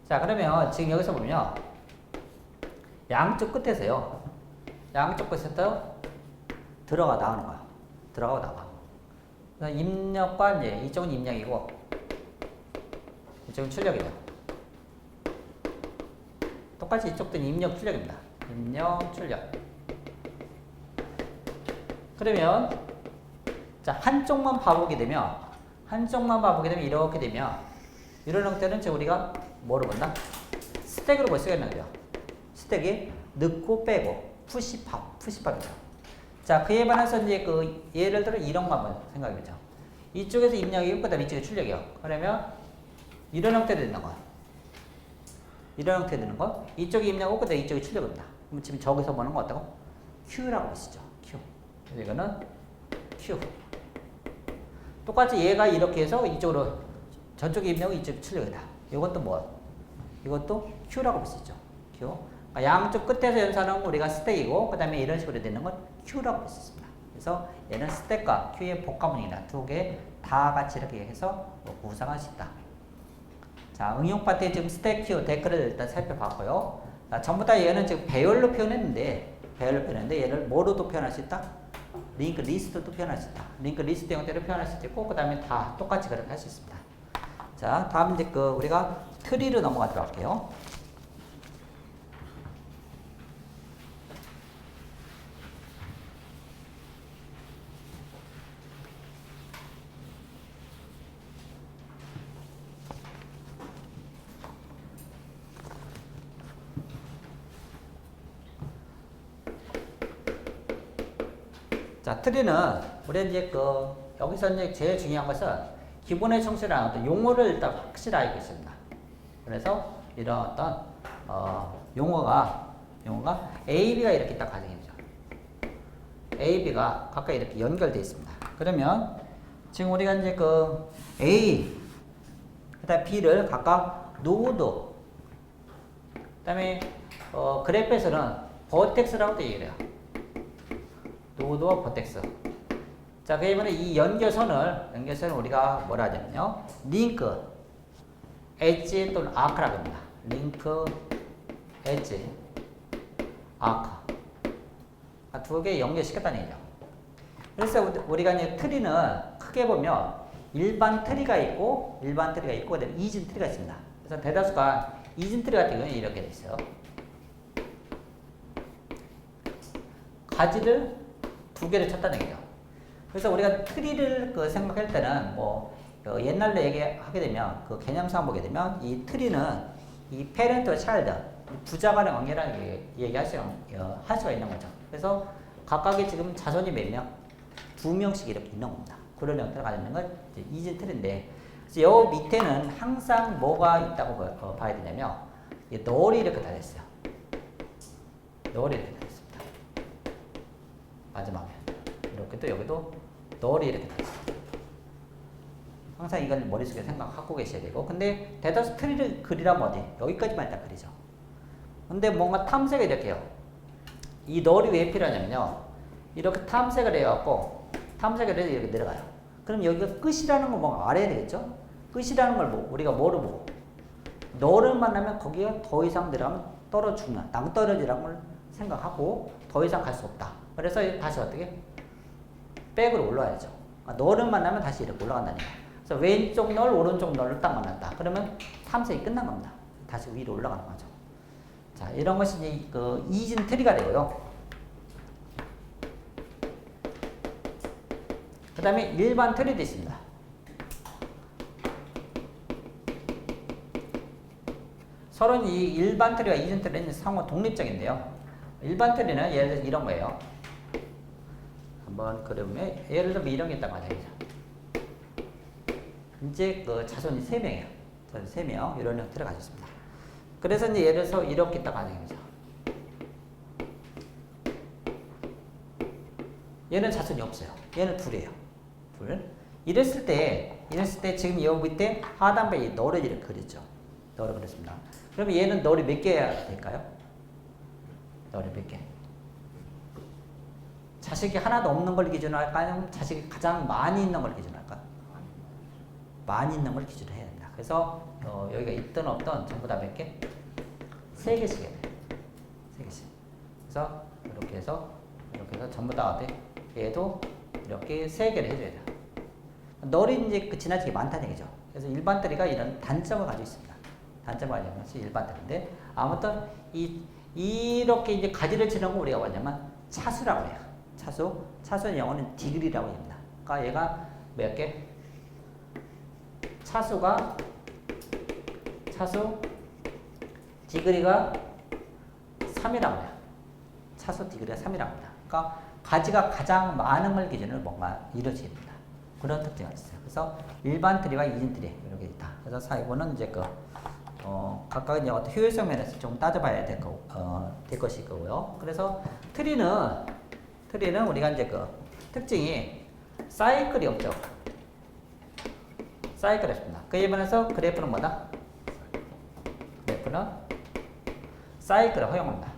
Speaker 1: 자, 그러면 지금 여기서 보면요. 양쪽 끝에서요. 양쪽 끝에서 들어가 나오는 거야. 들어가고 나와. 입력과 이제 이쪽은 입력이고 이쪽은 출력이죠. 똑같이 이쪽도 입력 출력입니다. 입력 출력. 그러면 자 한쪽만 봐보게 되면 이렇게 되면 이런 형태는 지금 우리가 뭐로 본다? 스택으로 볼 수가 있는 거죠. 스택이 넣고 빼고 푸시팝이죠. 자 그에 반해서 이제 그 예를 들어 이런 거 한번 생각해보죠. 이쪽에서 입력이고 그다음 이쪽에 출력이요. 그러면 이런 형태 되는 거. 이런 형태 되는 거. 이쪽에 입력하고 그다음 이쪽에 출력입니다. 그럼 지금 저기서 보는 거 어떻고? Q라고 쓰죠. Q. 그래서 이거는 Q. 똑같이 얘가 이렇게 해서 이쪽으로 저쪽에 입력하고 이쪽에 출력이다. 이것도 뭐? 이것도 Q라고 볼 수 있죠. Q. 그러니까 양쪽 끝에서 연산한 우리가 스택이고 그 다음에 이런 식으로 되는 건 Q라고 볼 수 있습니다. 그래서 얘는 스택과 Q의 복합문이다. 두 개 다 같이 이렇게 해서 구상할 수 있다. 자, 응용 파트에 지금 스택 Q 댓글을 일단 살펴봤고요. 자, 전부 다 얘는 지금 배열로 표현했는데 얘를 뭐로도 표현할 수 있다? 링크 리스트도 표현할 수 있다. 링크 리스트 형태로 표현할 수 있고 그 다음에 다 똑같이 그렇게 할 수 있습니다. 자, 다음 이제 우리가 트리로 넘어가도록 할게요. 자, 트리는 우리 이제 여기서 이제 제일 중요한 것은 기본에 충실한 어떤 용어를 일단 확실히 알고 있습니다. 그래서 이런 어떤 용어가 A, B가 이렇게 딱 가정이죠. A, B가 각각 이렇게 연결되어 있습니다. 그러면 지금 우리가 이제 그 A, 그다음 B를 각각 노드, 그다음에 그래프에서는 버텍스라고도 얘기를 해요. 노드와 버텍스. 자, 그러면 이 연결선을 우리가 뭐라 하냐면요, 링크, 엣지 또는 아크라고 합니다. 링크, 엣지, 아크. 두 개 연결시켰다는 얘기죠. 그래서 우리가 이제 트리는 크게 보면 일반 트리가 있고, 그다음에 이진 트리가 있습니다. 그래서 대다수가 이진 트리 같은 경우는 이렇게 돼 있어요. 가지를 두 개를 쳤다는 얘기죠. 그래서 우리가 트리를 생각할 때는 옛날로 얘기하게 되면 개념상 보게 되면 이 트리는 이 페렌트와 차일드 부자 간의 관계라는 얘기할 수가 있는 거죠. 그래서 각각의 지금 자손이 몇 명? 2명씩 이렇게 있는 겁니다. 그런 형태를 가지고 있는 건 이진 트리인데, 그래서 요 밑에는 항상 뭐가 있다고 봐야 되냐면 널이 이렇게 달렸어요. 널이 이렇게 달렸습니다. 마지막에 이렇게 또 여기도 널이 이렇게 달렸습니다. 항상 이걸 머릿속에 생각하고 계셔야 되고, 근데 대다수 트리를 그리라면 어디? 여기까지만 일단 그리죠. 근데 뭔가 탐색을 이렇게 해요. 이 널이 왜 필요하냐면요, 이렇게 탐색을 해갖고 탐색을 해서 이렇게 내려가요. 그럼 여기가 끝이라는 걸 뭔가 알아야 되겠죠? 끝이라는 걸 우리가 뭐로 보고? 널을 만나면 거기가 더 이상 내려가면 떨어져 죽는, 낭떠러지라는 걸 생각하고 더 이상 갈 수 없다. 그래서 다시 어떻게? 백으로 올라와야죠. 널을 만나면 다시 이렇게 올라간다는 거예요. 그래서 왼쪽 널, 오른쪽 널을 딱 만났다. 그러면 탐색이 끝난 겁니다. 다시 위로 올라가는 거죠. 자, 이런 것이 이제 이진 트리가 되고요. 그 다음에 일반 트리도 있습니다. 서로 이 일반 트리와 이진 트리는 상호 독립적인데요. 일반 트리는 예를 들어서 이런 거예요. 한번 그려보면 예를 들면 이런 게 있다고 하죠. 이제 자손이 3명이에요. 자손 3명 이런 형태를 가졌습니다. 그래서 이제 예를 들어서 이렇게 있다고 하는 거죠. 얘는 자손이 없어요. 얘는 둘이에요. 둘. 이랬을 때 지금 여기 밑에 하단부에 널을 이렇게 그렸죠. 널을 그렸습니다. 그러면 얘는 널이 몇 개야 될까요? 널이 몇 개? 자식이 하나도 없는 걸 기준으로 할까요? 아니면 자식이 가장 많이 있는 걸 기준으로 할까요? 많이 있는 걸 기준으로 해야 된다. 그래서 여기가 있든 없든 전부 다 몇 개? 3개씩 해야 돼요. 3개씩. 그래서 이렇게 해서 전부 다 어때? 얘도 이렇게 3개를 해줘야 돼요. 널이 이제 지나치게 많다는 얘기죠. 그래서 일반 트리가 이런 단점을 가지고 있습니다. 단점을 가지고 있는 것이 일반 트리인데, 아무튼 이렇게 이제 가지를 치는 거 우리가 뭐냐면 차수라고 해요. 차수는 영어는 디그리라고 합니다. 그러니까 얘가 몇 개? 차수 디그리가 3이라고 해요. 차수 디그리가 3이라고 합니다. 그러니까 가지가 가장 많은 걸 기준으로 뭔가 이루어져야 됩니다. 그런 특징이 있어요. 그래서 일반 트리와 이진 트리 이렇게 있다. 그래서 사이버는 이제 각각 이제 어떤 효율성 면에서 좀 따져봐야 될 것일 거고요. 그래서 트리는 우리가 이제 특징이 사이클이 없죠. 사이클이 없습니다. 그에 반해서 그래프는 뭐다? 그래프는 사이클을 허용합니다.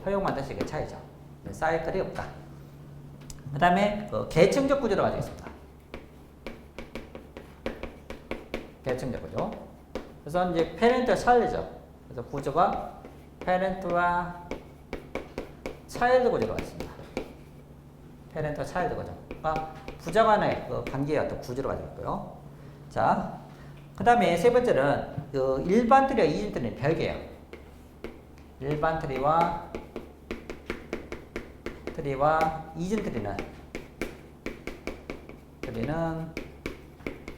Speaker 1: 허용만 뜻이 그 차이죠. 사이클이 없다. 그 다음에 계층적 구조를 가지고 있습니다. 계층적 구조. 그래서 이제 페렌트와 차일드죠. 그래서 구조가 페렌트와 차일드 구조로 가있습니다. 페렌트와 차일드 구조. 그러니까 부자 간의 관계의 어떤 구조를 가지고 있고요. 자, 그 다음에 세 번째는 일반 트리와 이진 트리는 별개예요. 일반 트리와 이진 트리는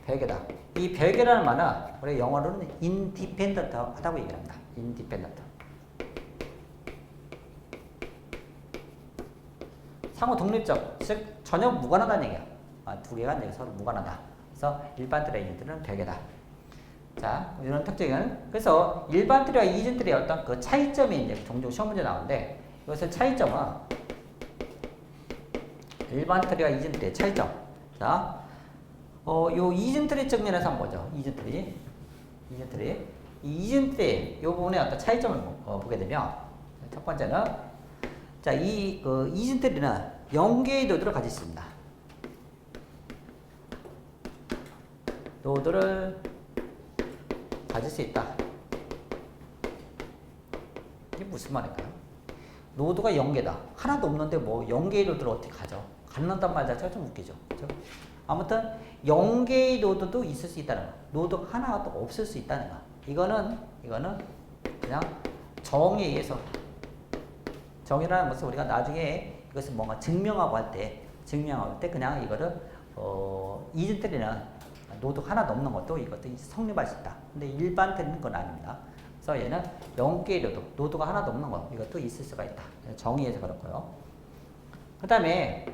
Speaker 1: 별개다. 이 별개라는 말은 우리 영어로는 independent 하다고 얘기합니다. independent. 상호 독립적, 즉 전혀 무관하다는 얘기야. 두 개가 이제 서로 무관하다. 그래서 일반 트리와 이전 트리는 별개다. 자, 이런 특징은 그래서 일반 트리와 이전 트리의 어떤 그 차이점이 이제 종종 시험 문제 나오는데 이것의 차이점은 일반 트리와 이전 트리의 차이점. 자, 요 이전 트리 측면에서 한번 보죠. 이전 트리. 이 이전 트리 요 부분의 어떤 차이점을 보게 되면 첫 번째는 자, 이 이전 트리는 0개의 노드를 가지고 있습니다. 노드를 가질 수 있다. 이게 무슨 말일까요? 노드가 0개다. 하나도 없는데 뭐 0개의 노드를 어떻게 가져? 갖는단 말 자체가 좀 웃기죠. 그렇죠? 아무튼 0개의 노드도 있을 수 있다는 거. 노드 하나도 없을 수 있다는 거. 이거는 그냥 정에 의해서 정이라는 것은 우리가 나중에 이것을 뭔가 증명하고 할 때 그냥 이거를 이전 트리는 노드 하나도 없는 것도 이것도 성립할 수 있다. 근데 일반 트리는 그건 아닙니다. 그래서 얘는 0개의 노드가 하나도 없는 거 이것도 있을 수가 있다. 정의에서 그렇고요. 그 다음에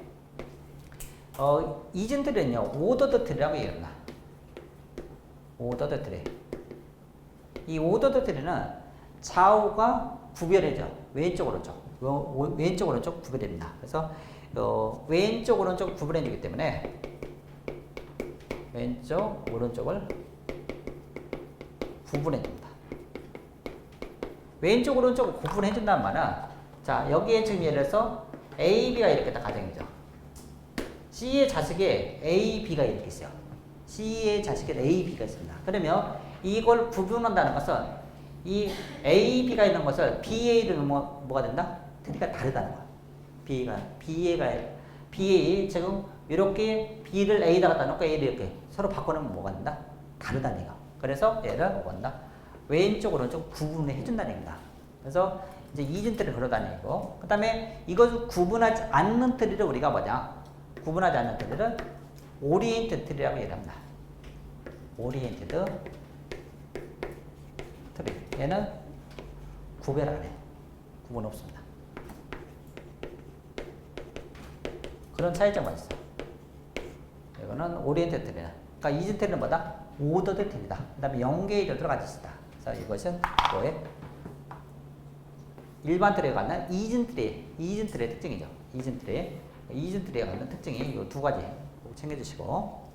Speaker 1: 이전 트리는요 오더드 트리라고 얘기합니다. 오더드 트리. 이 오더드 트리는 좌우가 구별해져. 왼쪽 오른쪽. 왼쪽 오른쪽 구별됩니다. 그래서 왼쪽 오른쪽 구분해주기 때문에 왼쪽 오른쪽을 구분해줍니다. 왼쪽 오른쪽을 구분해준다는 말은 자 여기에 지금 예를 들어서 A, B가 이렇게 딱 가정이죠. C의 자식에 A, B가 이렇게 있어요. C의 자식에 A, B가 있습니다. 그러면 이걸 구분한다는 것은 이 A, B가 있는 것을 B, A는 뭐가 된다? 트리가 다르다는 거야. BA 지금 이렇게 B를 A에다 갖다 놓고 A를 이렇게 서로 바꿔놓으면 뭐가 된다? 다르다는 얘기야. 그래서 얘를 뭐가 된다? 왼쪽 오른쪽 구분을 해준다는 얘기다. 그래서 이제 이전 트리를 그러다는 얘기고 그 다음에 이것을 구분하지 않는 트리를 우리가 뭐냐? 구분하지 않는 트리를 오리엔티드 트리라고 얘기합니다. 오리엔티드 트리. 얘는 구별 안 해. 구분 없습니다. 그런 차이점만 있어요. 이거는 오리엔티드 트리다. 그러니까 이전 트리는 뭐다? 오더드 트리다. 그 다음에 0개의 노드를 가지고 있다. 그래서 이것은 뭐에? 일반 트리에 갖는 이전 트리의 특징이죠. 이전 트리에 갖는 특징이 이 두 가지 꼭 챙겨주시고.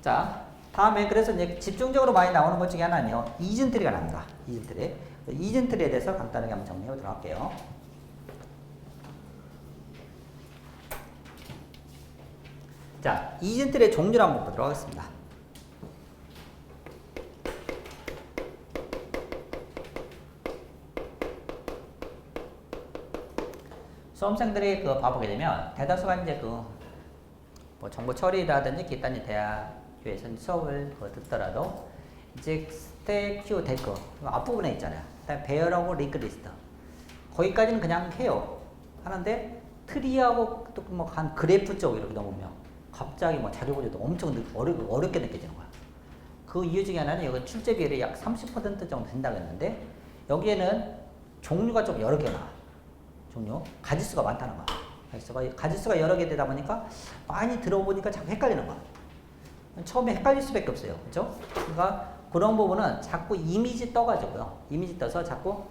Speaker 1: 자, 다음에 그래서 이제 집중적으로 많이 나오는 것 중에 하나는요. 이전 트리가 나옵니다. 이전 트리에 대해서 간단하게 한번 정리해 보도록 할게요. 자, 이전 트리의 종류를 한번 보도록 하겠습니다. 수험생들이 봐보게 되면 대다수가 이제 뭐 정보 처리라든지 기타 대학교에서 수업을 듣더라도 이제 스택, 큐, 데크 앞부분에 있잖아요. 그다음에 배열하고 링크 리스트 거기까지는 그냥 해요. 하는데 트리하고 또 뭐 한 그래프 쪽 이렇게 넘으면 갑자기 뭐 자료 보기도 엄청 어렵게 느껴지는 거야. 그 이유 중에 하나는 여기 출제 비율이 약 30% 정도 된다고 했는데 여기에는 종류가 좀 여러 개 나와. 가지수가 많다는 거야. 가지수가 여러 개 되다 보니까 많이 들어보니까 자꾸 헷갈리는 거야. 처음에 헷갈릴 수밖에 없어요. 그죠? 그러니까 그런 부분은 자꾸 이미지 떠가지고요. 이미지 떠서 자꾸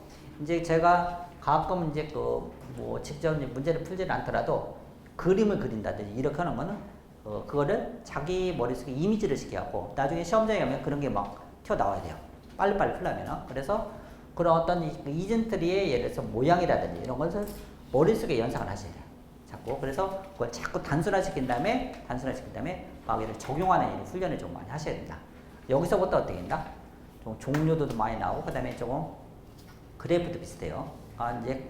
Speaker 1: 이제 제가 가끔 이제 뭐 직접 문제를 풀지는 않더라도 그림을 그린다든지 이렇게 하는 거는 그거를 자기 머릿속에 이미지를 시켜갖고 나중에 시험장에 가면 그런 게 막 튀어나와야 돼요. 빨리빨리 풀려면. 그래서 그런 어떤 이전 트리의 예를 들어서 모양이라든지 이런 것을 머릿속에 연상을 하셔야 돼요. 자꾸. 그래서 그걸 자꾸 단순화시킨 다음에 막 얘를 적용하는 이 훈련을 좀 많이 하셔야 된다. 여기서부터 어떻게 된다? 좀 종류도 많이 나오고 그 다음에 조금 그래프도 비슷해요. 이제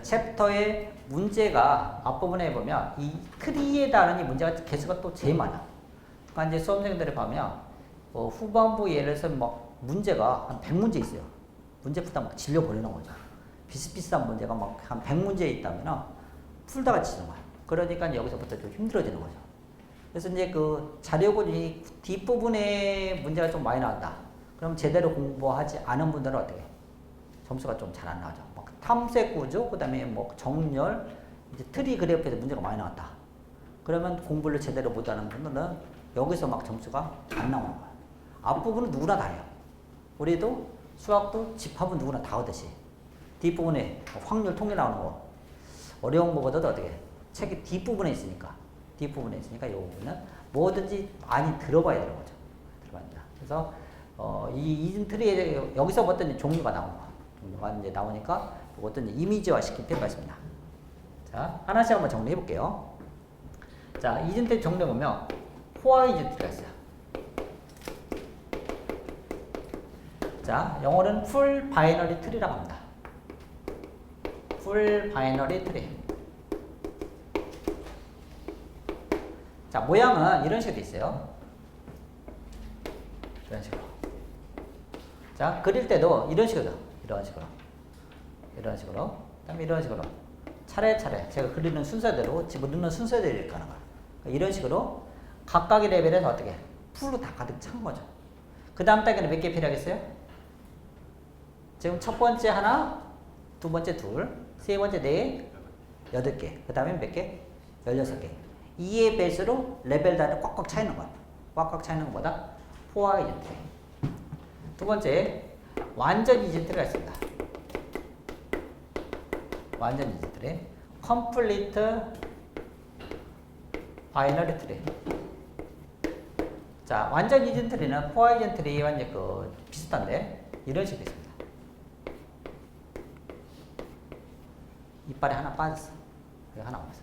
Speaker 1: 챕터의 문제가 앞부분에 보면 이 트리에 따른 이 문제가 개수가 또 제일 많아. 그러니까 이제 수험생들이 보면 후반부 예를 들어서 뭐 문제가 한 100문제 있어요. 문제 풀다 막 질려버리는 거죠. 비슷비슷한 문제가 막 한 100문제 있다면 풀다가 지는 거야. 그러니까 여기서부터 좀 힘들어지는 거죠. 그래서 이제 자료고지 뒷부분에 문제가 좀 많이 나온다. 그럼 제대로 공부하지 않은 분들은 어떻게? 점수가 좀 잘 안 나오죠. 막 탐색 구조, 그 다음에 뭐 정렬, 이제 트리 그래프에서 문제가 많이 나왔다. 그러면 공부를 제대로 못하는 분들은 여기서 막 점수가 안 나오는 거야. 앞부분은 누구나 다 해요. 우리도 수학도 집합은 누구나 다 하듯이 뒷부분에 확률 통계 나오는 거 어려운 거보다도 어떻게 책이 뒷부분에 있으니까 이 부분은 뭐든지 많이 들어봐야 되는 거죠. 들어봤다. 그래서 이 이진트리에 여기서부터 이제 종류가 나온 거. 종류가 이제 나오니까 이것도 이제 이미지화 시킬 필요가 있습니다. 자, 하나씩 한번 정리해 볼게요. 자, 이진트리 정리해 보면 포화 이진트리가 있어요. 자, 영어는 풀 바이너리 트리라고 합니다. 풀 바이너리 트리. 자, 모양은 이런 식으로 있어요. 이런 식으로. 자, 그릴 때도 이런 식으로. 이런 식으로. 그 다음에 이런 식으로. 차례차례 제가 그리는 순서대로 집어넣는 순서대로 이렇게 하는 거예요. 그러니까 이런 식으로 각각의 레벨에서 어떻게 풀로 다 가득 찬 거죠. 그 다음 단계는 몇 개 필요하겠어요? 지금 첫 번째 하나, 두 번째 둘, 세 번째 네, 8개. 그 다음에 몇 개? 16개. 2의 배수로 레벨 단위 꽉꽉 차 있는 거야. 꽉꽉 차 있는 것보다 포화 이젠트리. 두 번째, 완전 이젠트리가 있습니다. 완전 이젠트리. 컴플리트 바이너리 트리. 자, 완전 이젠트리는 포화 이젠트리와 이제 비슷한데 이런 식으로 있습니다. 이빨에 하나 빠졌어. 여기 하나 없어.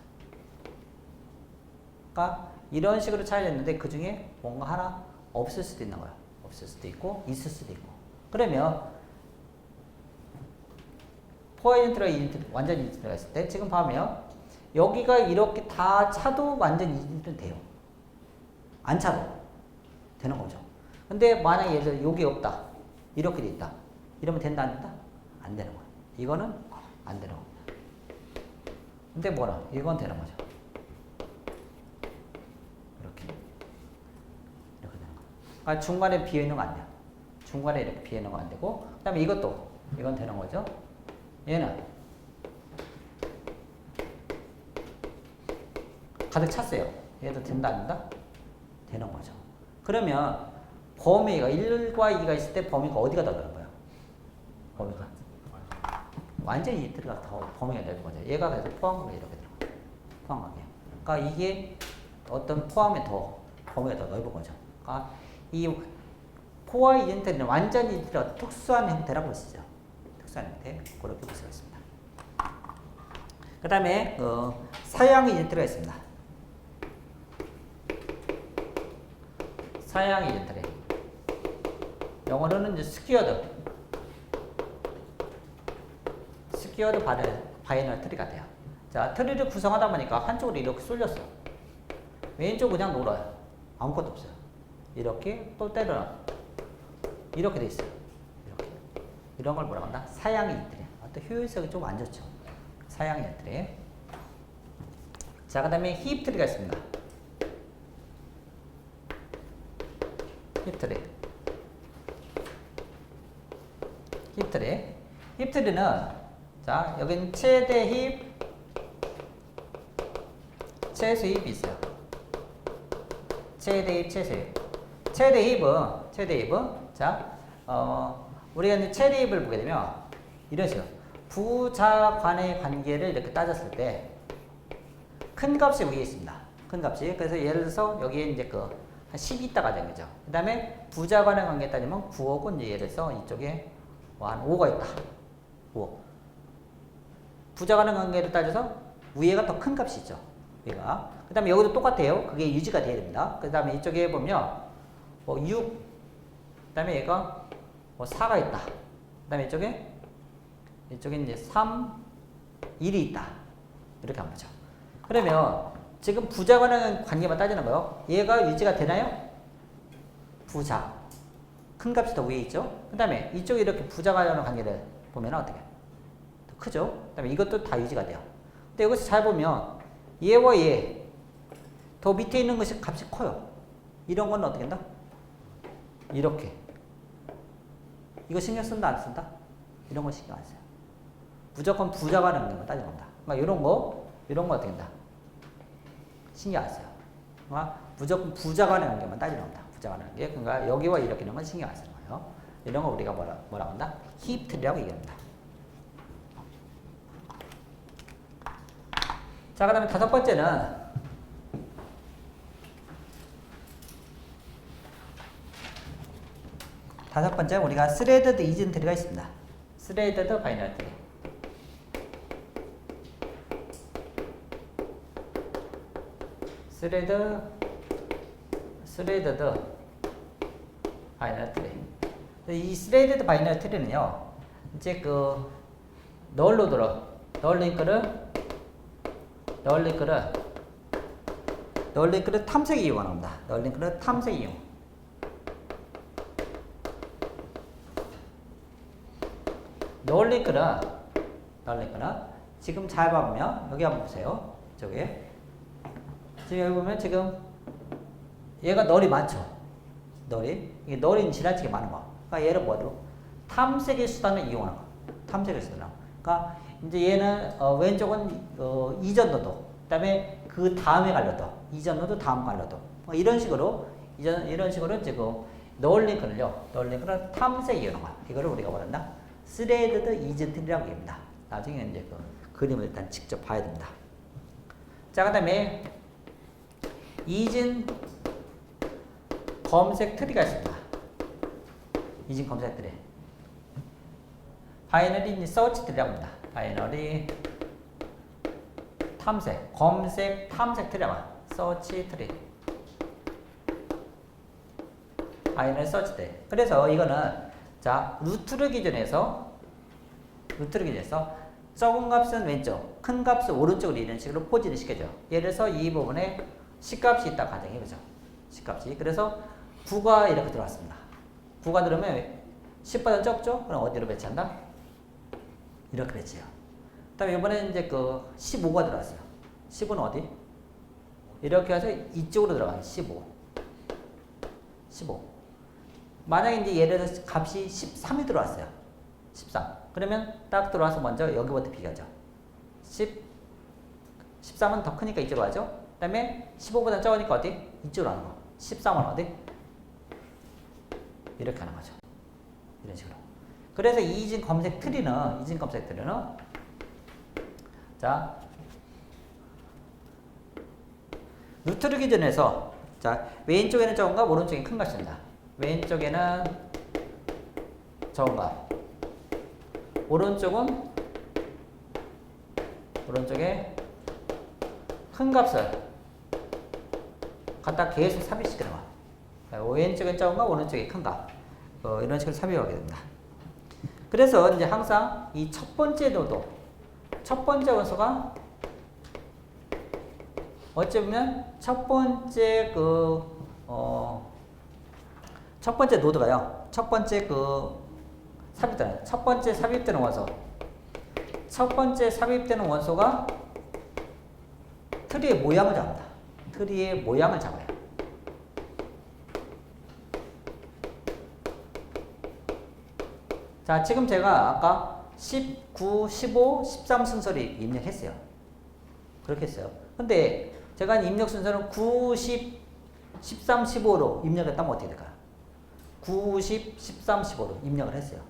Speaker 1: 그러니까 이런 식으로 차이졌는데 그 중에 뭔가 하나 없을 수도 있는 거야. 없을 수도 있고 있을 수도 있고. 그러면 포화 이젠트리가 완전 이젠트리가 있을 때 지금 보면 여기가 이렇게 다 차도 완전 이젠트리는 돼요. 안 차도 되는 거죠. 근데 만약에 예를 들어 여기 없다. 이렇게 돼 있다. 이러면 된다 안 된다? 안 되는 거야. 이거는 안 되는 겁니다. 근데 뭐라? 이건 되는 거죠. 이렇게 되는 거. 그러니까 중간에 비어 있는 거 안 돼요. 중간에 이렇게 비어 있는 거 안 되고, 그다음에 이것도 이건 되는 거죠. 얘는 가득 찼어요. 얘도 된다 안 된다? 되는 거죠. 그러면 범위가 1과 2가 있을 때 범위가 어디가 더 넓어요? 범위가 완전히 이틀가 더 범위가 넓은 거죠. 얘가 그래서 포함관계 이렇게 되는 거죠. 포함관계. 그러니까 이게 어떤 포함에 더 범위가 더 넓은 거죠. 그러니까 이 포화 이젠트리는 완전 이젠트리가 특수한 형태라고 쓰죠. 특수한 형태. 그렇게 볼 수가 있습니다. 그 다음에 사양 이젠트리가 있습니다. 사양 이젠트리. 영어로는 이제 스퀘어드 바이너리 트리가 돼요. 자, 트리를 구성하다 보니까 한쪽으로 이렇게 쏠렸어. 왼쪽 그냥 놀아요. 아무것도 없어요. 이렇게 또 때려놔. 이렇게 돼 있어요. 이렇게. 이런 걸 뭐라고 한다? 사양 이젠트리. 또 효율성이 좀 안 좋죠. 사양 이젠트리. 자, 그 다음에 힙 트리가 있습니다. 힙 트리. 힙 트리는 자, 여기는 최대 힙, 최소 힙이 있어요. 최대 힙, 최소 힙. 최대 힙은 자, 우리가 이제 최대 힙을 보게 되면 이런 식으로 부자 간의 관계를 이렇게 따졌을 때 큰 값이 위에 있습니다. 큰 값이. 그래서 예를 들어서 여기에 이제 한 10이 있다가 된 거죠. 그 다음에 부자 간의 관계 따지면 9억은 이제 예를 들어서 이쪽에 한 5가 있다. 5억. 부자 간의 관계를 따져서 위에가 더 큰 값이 있죠. 얘가. 그 다음에 여기도 똑같아요. 그게 유지가 돼야 됩니다. 그 다음에 이쪽에 보면 6, 그 다음에 얘가 4가 있다. 그 다음에 이쪽에 이제 3, 1이 있다. 이렇게 하면 되죠. 그러면 지금 부자 간의 관계만 따지는 거예요. 얘가 유지가 되나요? 부자. 큰 값이 더 위에 있죠. 그 다음에 이쪽에 이렇게 부자 간의 관계를 보면 어떻게? 더 크죠. 그 다음에 이것도 다 유지가 돼요. 근데 여기서 잘 보면 얘와 얘 더 밑에 있는 것이 값이 커요. 이런 건 어떻게 한다? 이렇게. 이거 신경 쓴다 안 쓴다? 이런 거 신경 안 써요. 무조건 부자 간의 관계만 따지는 겁니다. 그러니까 이런 거 이런 거 어떻게 된다? 신경 안 써요. 무조건 부자 간의 관계만 따지는 겁니다. 부자 간의 관계. 그러니까 여기와 이렇게 있는 건 신경 안 쓰는 거예요. 이런 거 우리가 뭐라고 한다? 힙 트리라고 얘기합니다. 자, 그 다음에 다섯 번째는 우리가 스레드드 이즌 트리가 있습니다. 스레드드 바이너리 트리. 스레드드 바이너리 트리. 이 스레드드 바이너리 트리는요, 이제 그 널 링크를 탐색 이용하는 겁니다. 널 링크를 탐색 이용. 널 링크는 지금 잘 봐보면 여기 한번 보세요. 저게 지금 여기 보면 지금 얘가 널이 많죠. 이게 널이 지나치게 많은 거. 그러니까 얘를 뭐로? 탐색의 수단을 이용하는 거. 탐색의 수단. 그러니까 이제 얘는 왼쪽은 이전 노드, 그다음에 그 다음에 갈려도 이전 노드 다음 갈려도 이런 식으로 이제 그 널 링크를 탐색 이용하는 거야. 이거를 우리가 뭐란다? 스레드드 이전 트리라고 합니다. 나중에 이제 그 그림을 일단 직접 봐야 됩니다. 자, 그다음에 이진 검색 트리가 있습니다. 이진 검색 트리. 바이너리 서치 트리라고 합니다. 바이너리 탐색, 검색 탐색 트리라고 합니다. 서치 트리. 바이너리 서치 트리. 그래서 이거는 자, 루트를 기준해서 적은 값은 왼쪽, 큰 값은 오른쪽으로 이런 식으로 포진을 시켜줘. 예를 들어서 이 부분에 10값이 있다 가정해 보죠. 10값이. 그래서 9가 이렇게 들어왔습니다. 9가 들어오면 10보다 적죠? 그럼 어디로 배치한다? 이렇게 배치해요. 그 다음에 이번에 이제 그 15가 들어왔어요. 15는 어디? 이렇게 해서 이쪽으로 들어가요. 15. 만약에 이제 예를 들어서 값이 13이 들어왔어요. 13. 그러면 딱 들어와서 먼저 여기부터 비교하죠. 13은 더 크니까 이쪽으로 하죠. 그 다음에 15보다 적으니까 어디? 이쪽으로 하는 거. 13은 어디? 이렇게 하는 거죠. 이런 식으로. 그래서 이진 검색 트리는 자, 루트를 기준해서 자, 왼쪽에는 적은 값, 오른쪽에 큰 값입니다. 왼쪽에는 적은 값, 오른쪽에 큰 값을 갖다 계속 삽입시키는 거야. 왼쪽에 적은 값, 오른쪽에 큰 값. 이런 식으로 삽입하게 됩니다. 그래서 이제 항상 이 첫 번째 노드, 첫 번째 원소가 어찌 보면 첫 번째 노드가요. 첫 번째 삽입되는 원소. 첫 번째 삽입되는 원소가 트리의 모양을 잡는다. 트리의 모양을 잡아요. 자, 지금 제가 아까 19, 15, 13 순서를 입력했어요. 그렇게 했어요. 근데 제가 입력 순서는 9, 10, 13, 15로 입력했다면 어떻게 될까요? 9, 10, 13, 15로 입력을 했어요.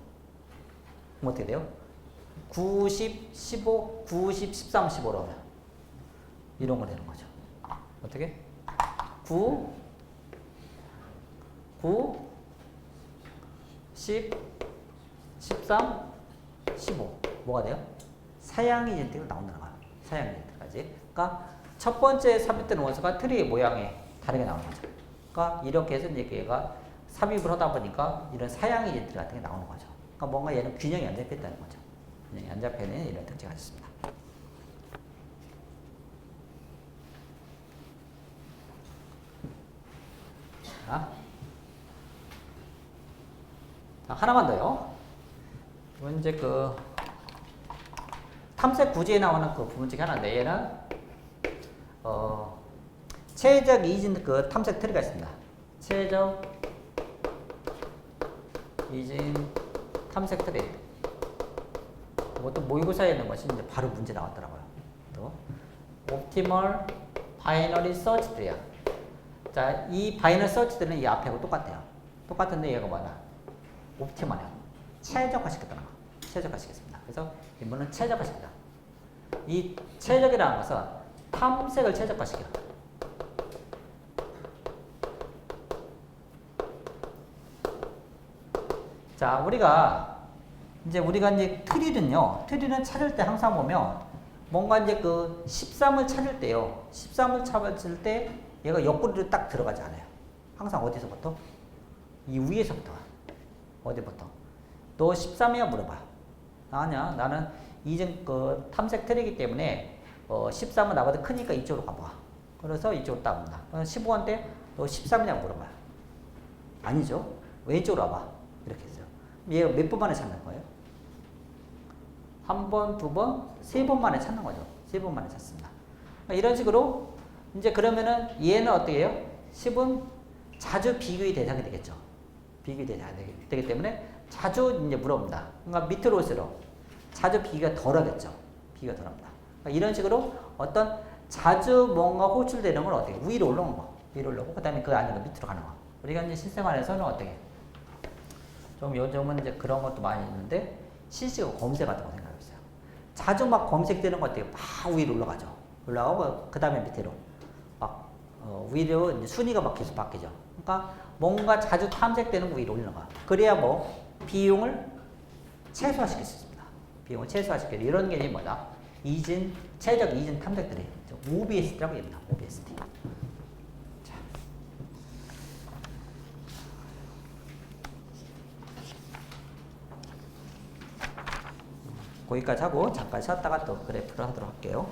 Speaker 1: 그럼 어떻게 돼요? 9, 10, 15, 9, 10, 13, 15로 하면 이런 거 되는 거죠. 어떻게? 9, 10, 13, 15. 뭐가 돼요? 사양 이젠트가 나온다는 거야. 사양 이젠트까지. 그러니까 첫 번째 삽입되는 원소가 트리의 모양이 다르게 나오는 거죠. 그러니까 이렇게 해서 이제 얘가 삽입을 하다 보니까 이런 사양 이젠트 같은 게 나오는 거죠. 그러니까 뭔가 얘는 균형이 안 잡혔다는 거죠. 균형이 안 잡혀는 이런 특징을 가졌습니다. 자, 하나만 더요. 이건 이제 그 탐색 구제에 나오는 그 부분 중에 하나인데 얘는 최적 이진 그 탐색 트리가 있습니다. 최적 이진 탐색 트리. 이것도 모의고사에 있는 것이 이제 바로 문제 나왔더라고요. 또 옵티멀 바이너리 서치들이야. 자, 이 바이너리 서치들은 이 앞에하고 똑같아요. 똑같은데 얘가 뭐냐? 옵티멀이야. 최적화시켰다는 거. 최적화시켰습니다. 그래서 인문은 최적화시키다. 이 최적이라는 것은 탐색을 최적화시켜. 자, 우리가 이제 트리는 찾을 때 항상 보면 뭔가 이제 그 13을 찾을 때요. 13을 찾을 때 얘가 옆구리로 딱 들어가지 않아요. 항상 어디서부터? 이 위에서부터. 어디부터? 너 13이야 물어봐. 아니야. 나는 이전 그 탐색 트리이기 때문에 13은 나보다 크니까 이쪽으로 가봐. 그래서 이쪽으로 딱 온다. 15한테 너 13이냐고 물어봐. 아니죠. 왼쪽으로 와봐. 이렇게 했어요. 얘가 몇 번 만에 찾는 거예요? 한 번, 두 번, 세 번 만에 찾는 거죠. 세 번 만에 찾습니다. 이런 식으로 이제 그러면은 얘는 어떻게 해요? 10은 자주 비교의 대상이 되겠죠. 비교의 대상이 되기 때문에 자주 이제 물어봅니다. 그러니까 밑으로 올수록 자주 비교가 덜하겠죠. 비교가 덜합니다. 그러니까 이런 식으로 어떤 자주 뭔가 호출되는 걸 어떻게 위로 올라오는 거. 위로 올라오고 그 다음에 그 안에서 밑으로 가는 거. 우리가 이제 실생활에서는 어떻게 좀 요즘은 이제 그런 것도 많이 있는데 실시간 검색 같은 거 생각해보세요. 자주 막 검색되는 것 같아요. 막 위로 올라가죠. 올라가고 그 다음에 밑으로 막 위로 이제 순위가 막 계속 바뀌죠. 그러니까 뭔가 자주 탐색되는 거 위로 올라가. 그래야 뭐 비용을 최소화시킬 수 있습니다. 비용을 최소화시키는 이런 개념이 뭐다? 최적 이진 탐색들이 OBST라고 합니다. OBST. 거기까지 하고 잠깐 쉬었다가 또 그래프를 하도록 할게요.